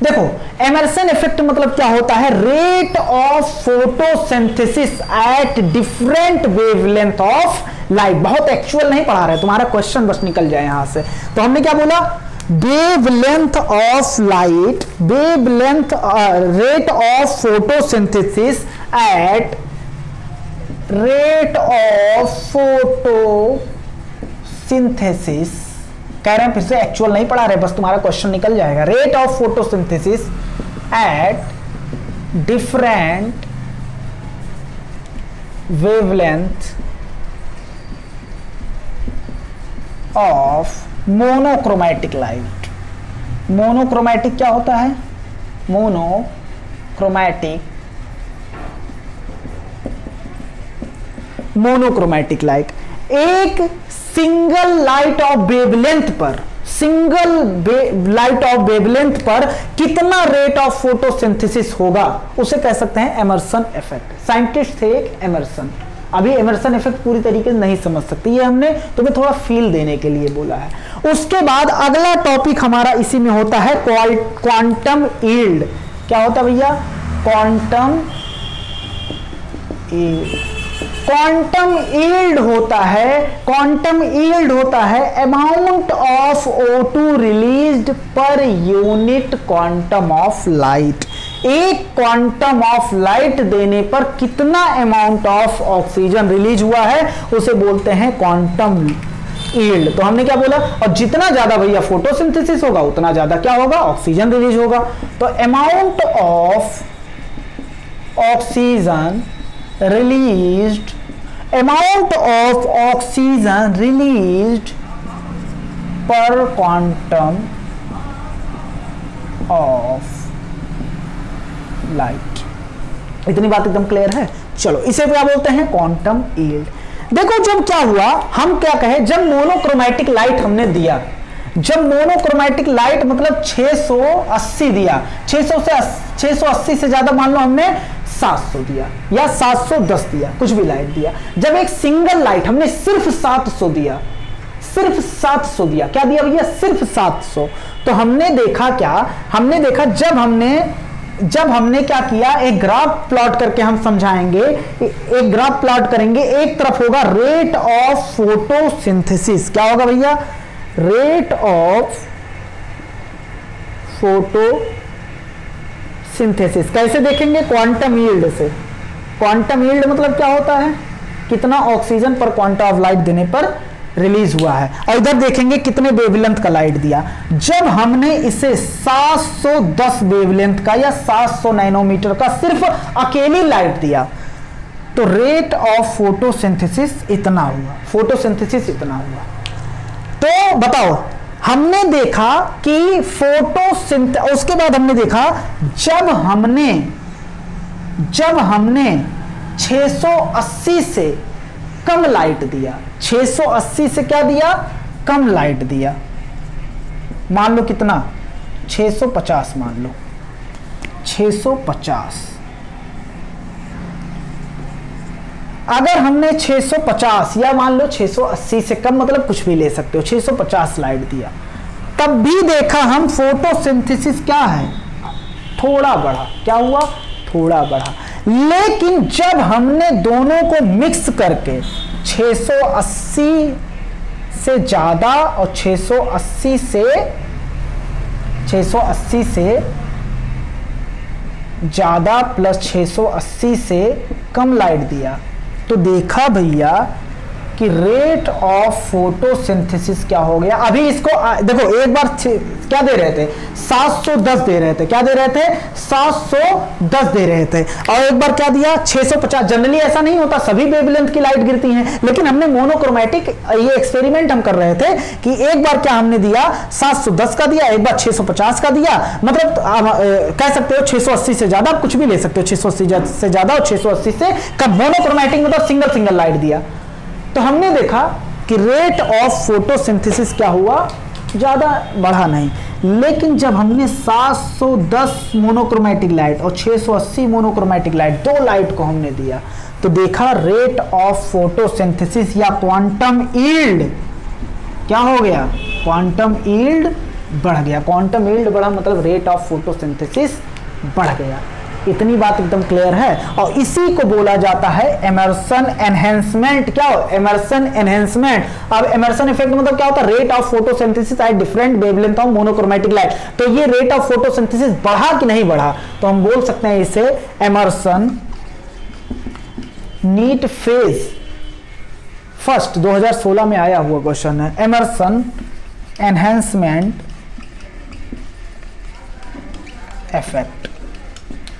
देखो एमर्सन इफेक्ट मतलब क्या होता है, rate of photosynthesis at different wavelength of light. बहुत एक्चुअल नहीं पढ़ा रहे, तुम्हारा क्वेश्चन बस निकल जाए यहां से। तो हमने क्या बोला, wavelength of light, wavelength rate of photosynthesis at rate of photosynthesis, कह रहे हैं फिर से एक्चुअल नहीं पढ़ा रहे, बस तुम्हारा क्वेश्चन निकल जाएगा। Rate of photosynthesis at different wavelength of monochromatic light. Monochromatic क्या होता है, मोनोक्रोमैटिक लाइट, एक सिंगल लाइट ऑफ वेवलेंथ पर, सिंगल लाइट ऑफ वेवलेंथ पर कितना रेट ऑफ फोटोसिंथेसिस होगा, उसे कह सकते हैं एमर्सन इफेक्ट। साइंटिस्ट थे एक एमर्सन। अभी एमर्सन इफेक्ट पूरी तरीके से नहीं समझ सकते, ये हमने तुम्हें थोड़ा फील देने के लिए बोला है। उसके बाद अगला टॉपिक हमारा इसी में होता है क्वांटम यील्ड। क्या होता है भैया, क्वांटम यील्ड। क्वांटम यील्ड होता है, क्वांटम यील्ड होता है amount of O2 released per unit quantum of light. एक क्वांटम ऑफ लाइट देने पर कितना अमाउंट ऑफ ऑक्सीजन रिलीज हुआ है उसे बोलते हैं क्वांटम यील्ड। तो हमने क्या बोला, और जितना ज्यादा भैया फोटोसिंथेसिस होगा उतना ज्यादा क्या होगा, ऑक्सीजन रिलीज होगा। तो amount of oxygen released, amount of oxygen released per quantum of light। इतनी बात एकदम क्लियर है। चलो इसे क्या बोलते हैं, क्वांटम यील्ड। देखो जब क्या हुआ, हम क्या कहे, जब मोनोक्रोमैटिक लाइट हमने दिया, जब मोनोक्रोमैटिक लाइट मतलब 680 दिया, 680 से ज्यादा मान लो हमने 700 दिया या 710 दिया, कुछ भी लाइट दिया। जब एक सिंगल लाइट हमने सिर्फ 700 दिया, सिर्फ 700 दिया, क्या दिया भैया, सिर्फ 700। तो हमने देखा क्या, हमने देखा जब हमने क्या किया, एक ग्राफ प्लॉट करके हम समझाएंगे। एक ग्राफ प्लॉट करेंगे, एक तरफ होगा रेट ऑफ फोटोसिंथेसिस। क्या होगा भैया, रेट ऑफ फोटोसिंथेसिस कैसे देखेंगे? क्वांटम यील्ड से। क्वांटम यील्ड मतलब क्या होता है? कितना ऑक्सीजन पर क्वांटा ऑफ लाइट देने पर रिलीज हुआ है। और इधर देखेंगे कितने वेवलेंथ का लाइट दिया। जब हमने इसे 710 वेवलेंथ का या 700 नैनोमीटर का सिर्फ अकेली लाइट दिया तो रेट ऑफ फोटोसिंथेसिस इतना हुआ। फोटोसिंथेसिस इतना हुआ। तो बताओ, हमने देखा कि उसके बाद हमने देखा जब हमने 680 से कम लाइट दिया, 680 से क्या दिया? कम लाइट दिया। मान लो कितना? 650 मान लो, 650। अगर हमने 650 या मान लो 680 से कम, मतलब कुछ भी ले सकते हो, 650 लाइट दिया, तब भी देखा हम फोटोसिंथेसिस क्या है? थोड़ा बढ़ा। क्या हुआ? थोड़ा बढ़ा। लेकिन जब हमने दोनों को मिक्स करके 680 से ज्यादा और 680 से ज्यादा प्लस 680 से कम लाइट दिया तो देखा भैया कि रेट ऑफ फोटोसिंथेसिस क्या हो गया। अभी इसको देखो, एक बार क्या दे रहे थे? 710 दे रहे थे। क्या दे रहे थे? 710 दे रहे थे। और एक बार क्या दिया? 650। जनरली ऐसा नहीं होता, सभी वेवलेंथ की लाइट गिरती हैं, लेकिन हमने मोनोक्रोमैटिक ये एक्सपेरिमेंट हम कर रहे थे कि एक बार क्या हमने दिया? 710 का दिया, एक बार 650 का दिया। मतलब कह सकते हो 680 से ज्यादा, आप कुछ भी ले सकते हो, 680 से ज्यादा और 680 से कम। मोनोक्रोमैटिक मतलब सिंगल लाइट दिया। तो हमने देखा कि रेट ऑफ फोटोसिंथेसिस क्या हुआ? ज्यादा बढ़ा नहीं। लेकिन जब हमने 710 मोनोक्रोमैटिक लाइट और 680 मोनोक्रोमैटिक लाइट, दो लाइट को हमने दिया, तो देखा रेट ऑफ फोटोसिंथेसिस या क्वांटम यील्ड क्या हो गया? क्वांटम यील्ड बढ़ गया। क्वांटम यील्ड बढ़ा मतलब रेट ऑफ फोटोसिंथेसिस बढ़ गया। इतनी बात एकदम क्लियर है। और इसी को बोला जाता है इमर्सन एनहेंसमेंट। क्या हो? Emerson enhancement. अब इमर्सन इफेक्ट मतलब क्या होता है? Rate of photosynthesis at different wavelength of monochromatic light. तो ये रेट ऑफ फोटोसिंथेसिस बढ़ा कि नहीं बढ़ा? तो हम बोल सकते हैं इसे इमर्सन नीट फेज फर्स्ट 2016 में आया हुआ क्वेश्चन है। Emerson enhancement effect.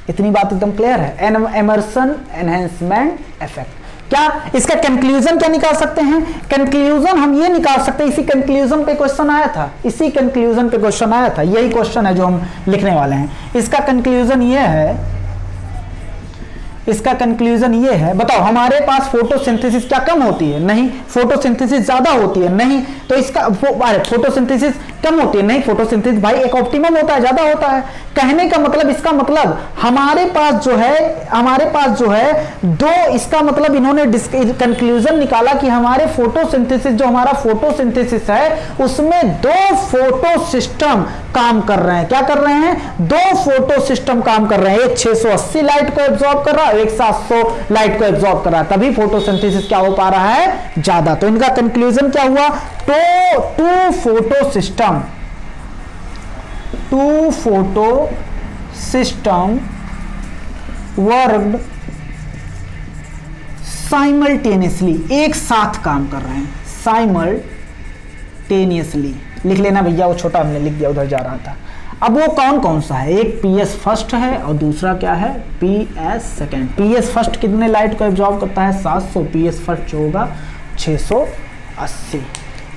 इतनी बात एकदम क्लियर है। Emerson enhancement effect. क्या इसका कंक्लूजन क्या निकाल सकते हैं? कंक्लूजन हम ये निकाल सकते हैं, इसी कंक्लूजन पे क्वेश्चन आया था, इसी कंक्लूजन पे क्वेश्चन आया था, यही क्वेश्चन है जो हम लिखने वाले हैं। इसका कंक्लूजन ये है, इसका कंक्लूजन ये है, बताओ हमारे पास फोटोसिंथेसिस क्या कम होती है? नहीं। फोटोसिंथेसिस ज्यादा होती है? नहीं। तो इसका फोटोसिंथेसिस कम होती है? नहीं। फोटोसिंथेसिस भाई एक ऑप्टिमम होता है, ज्यादा होता है। कहने का मतलब, इसका मतलब हमारे पास जो है दो, इसका मतलब इन्होंने कंक्लूजन निकाला कि हमारे फोटोसिंथेसिस, जो हमारा फोटोसिंथेसिस है उसमें दो फोटो सिस्टम काम कर रहे हैं। क्या कर रहे हैं? दो फोटो सिस्टम काम कर रहे हैं। एक 680 लाइट को एब्जॉर्ब कर रहा है, एक 700 लाइट को एब्जॉर्ब कर रहा है, तभी फोटोसिंथेसिस क्या हो पा रहा है? ज्यादा। तो इनका कंक्लूजन क्या हुआ? Two photo system worked simultaneously, एक साथ काम कर रहे हैं, साइमल्टेनियसली। लिख लेना भैया, वो छोटा हमने लिख दिया, उधर जा रहा था। अब वो कौन कौन सा है? एक PS फर्स्ट है और दूसरा क्या है? PS second. PS फर्स्ट कितने लाइट को एब्जॉर्ब करता है? 700। PS फर्स्ट जो होगा 680।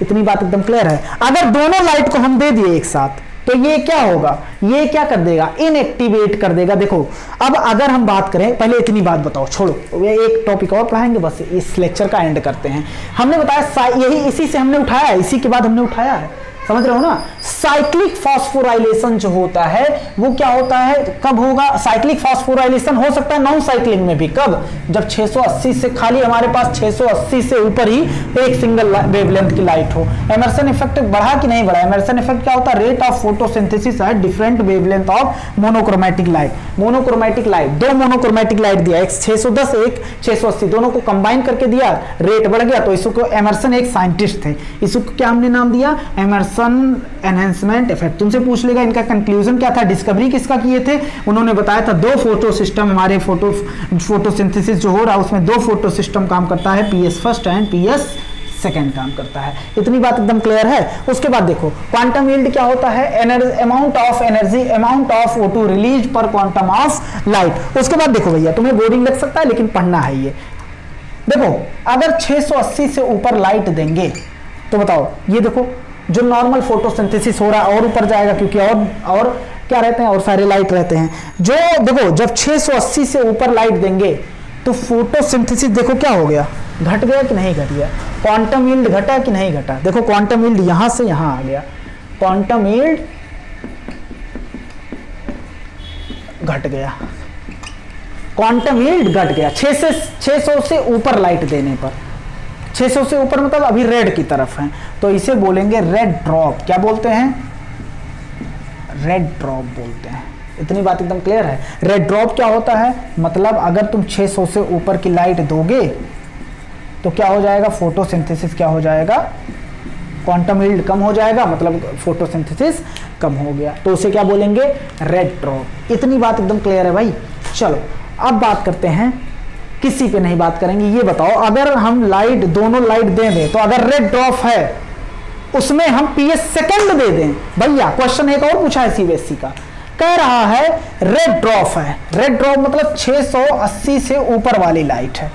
इतनी बात एकदम क्लियर है। अगर दोनों लाइट को हम दे दिए एक साथ तो ये क्या होगा? ये क्या कर देगा? इनएक्टिवेट कर देगा। देखो अब अगर हम बात करें, पहले इतनी बात बताओ, छोड़ो, एक टॉपिक और पढ़ाएंगे, बस इस लेक्चर का एंड करते हैं। हमने बताया यही, इसी से हमने उठाया है, इसी के बाद हमने उठाया है, समझ रहे हो ना? साइक्लिक फॉस्फोराइलेशन जो होता है वो क्या होता है? कब होगा? साइक्लिक फॉस्फोराइलेशन हो सकता है नॉन साइक्लिक में भी। कब? जब 680 से खाली हमारे पास 680 से ऊपर ही एक सिंगल वेवलेंथ की लाइट हो। इमर्सन इफेक्ट बढ़ा कि नहीं बढ़ा? इमर्सन इफेक्ट क्या होता है? Rate of photosynthesis at different wavelength of monochromatic light. Monochromatic light, दो मोनोक्रोमैटिक लाइट दिया, एक 610 एक 680, दोनों को कंबाइन करके दिया, रेट बढ़ गया। तो इसको इमर्सन एक साइंटिस्ट थे, इसको क्या हमने नाम दिया? Emerson illumination enhancement effect. तुमसे पूछ लेगा इनका कंक्लूजन क्या था, डिस्कवरी किसका किए थे, उन्होंने बताया था दो फोटो सिस्टम, हमारे फोटोसिंथेसिस जो हो रहा है उसमें दो फोटो सिस्टम काम करता है, PS first and PS second काम करता है। इतनी बात एकदम क्लियर है। उसके बाद देखो क्वांटम यील्ड क्या होता है, amount of energy, amount of O2 release पर क्वांटम ऑफ लाइट। उसके बाद देखो भैया तुम्हें बोरिंग लग सकता है लेकिन पढ़ना है ये। देखो अगर 680 से ऊपर लाइट देंगे तो बताओ, ये देखो जो नॉर्मल फोटोसिंथेसिस हो रहा है और ऊपर जाएगा क्योंकि और क्या रहते हैं, और सारे लाइट रहते हैं। जो देखो जब 680 से ऊपर लाइट देंगे तो फोटोसिंथेसिस देखो क्या हो गया, घट गया कि नहीं घट गया, क्वांटम यील्ड घटा कि नहीं घटा। देखो क्वांटम यील्ड यहां से यहां आ गया, क्वांटम यील्ड घट गया, क्वांटम यील्ड घट गया 600 से ऊपर लाइट देने पर। 600 से ऊपर मतलब अभी रेड की तरफ है तो इसे बोलेंगे रेड ड्रॉप। क्या बोलते हैं, रेड ड्रॉप बोलते हैं। इतनी बात एकदम क्लियर है। रेड ड्रॉप क्या होता है, मतलब अगर तुम 600 से ऊपर की लाइट दोगे तो क्या हो जाएगा, फोटोसिंथेसिस क्या हो जाएगा, क्वांटम यील्ड कम हो जाएगा, मतलब फोटोसिंथेसिस कम हो गया, तो उसे क्या बोलेंगे, रेड ड्रॉप। इतनी बात एकदम क्लियर है भाई। चलो अब बात करते हैं, किसी पे नहीं बात करेंगे। ये बताओ अगर हम लाइट दोनों लाइट दे दें तो अगर रेड ड्रॉप है उसमें हम PS सेकंड दे दें, भैया क्वेश्चन एक और पूछा है CBSE का, कह रहा है रेड ड्रॉप है, रेड ड्रॉप मतलब 680 से ऊपर वाली लाइट है,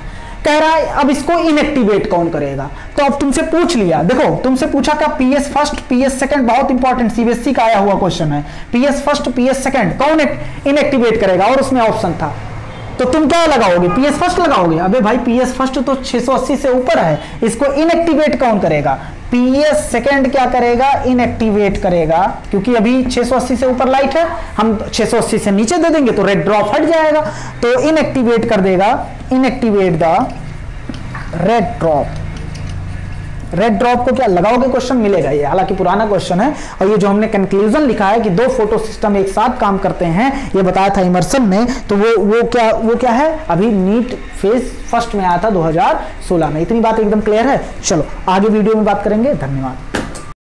कह रहा है अब इसको इनएक्टिवेट कौन करेगा। तो अब तुमसे पूछ लिया, देखो तुमसे पूछा क्या, PS फर्स्ट PS सेकंड, बहुत इंपॉर्टेंट CBSE का आया हुआ क्वेश्चन है, PS फर्स्ट PS सेकंड कौन इनएक्टिवेट करेगा, और उसमें ऑप्शन था, तो तुम क्या लगाओगे, PS फर्स्ट लगाओगे। अबे भाई PS फर्स्ट तो 680 से ऊपर है, इसको इनएक्टिवेट कौन करेगा, PS सेकंड क्या करेगा, इनएक्टिवेट करेगा, क्योंकि अभी 680 से ऊपर लाइट है, हम 680 से नीचे दे देंगे तो रेड ड्रॉप हट जाएगा, तो इनएक्टिवेट कर देगा, inactivate the red drop. Red drop को क्या लगाओगे, क्वेश्चन मिलेगा ये, हालांकि पुराना क्वेश्चन है। और ये जो हमने कंक्लूजन लिखा है कि दो फोटो सिस्टम एक साथ काम करते हैं, ये बताया था इमर्सन में, तो वो क्या है, अभी नीट फेज फर्स्ट में आया था 2016 में। इतनी बात एकदम क्लियर है। चलो आगे वीडियो में बात करेंगे, धन्यवाद।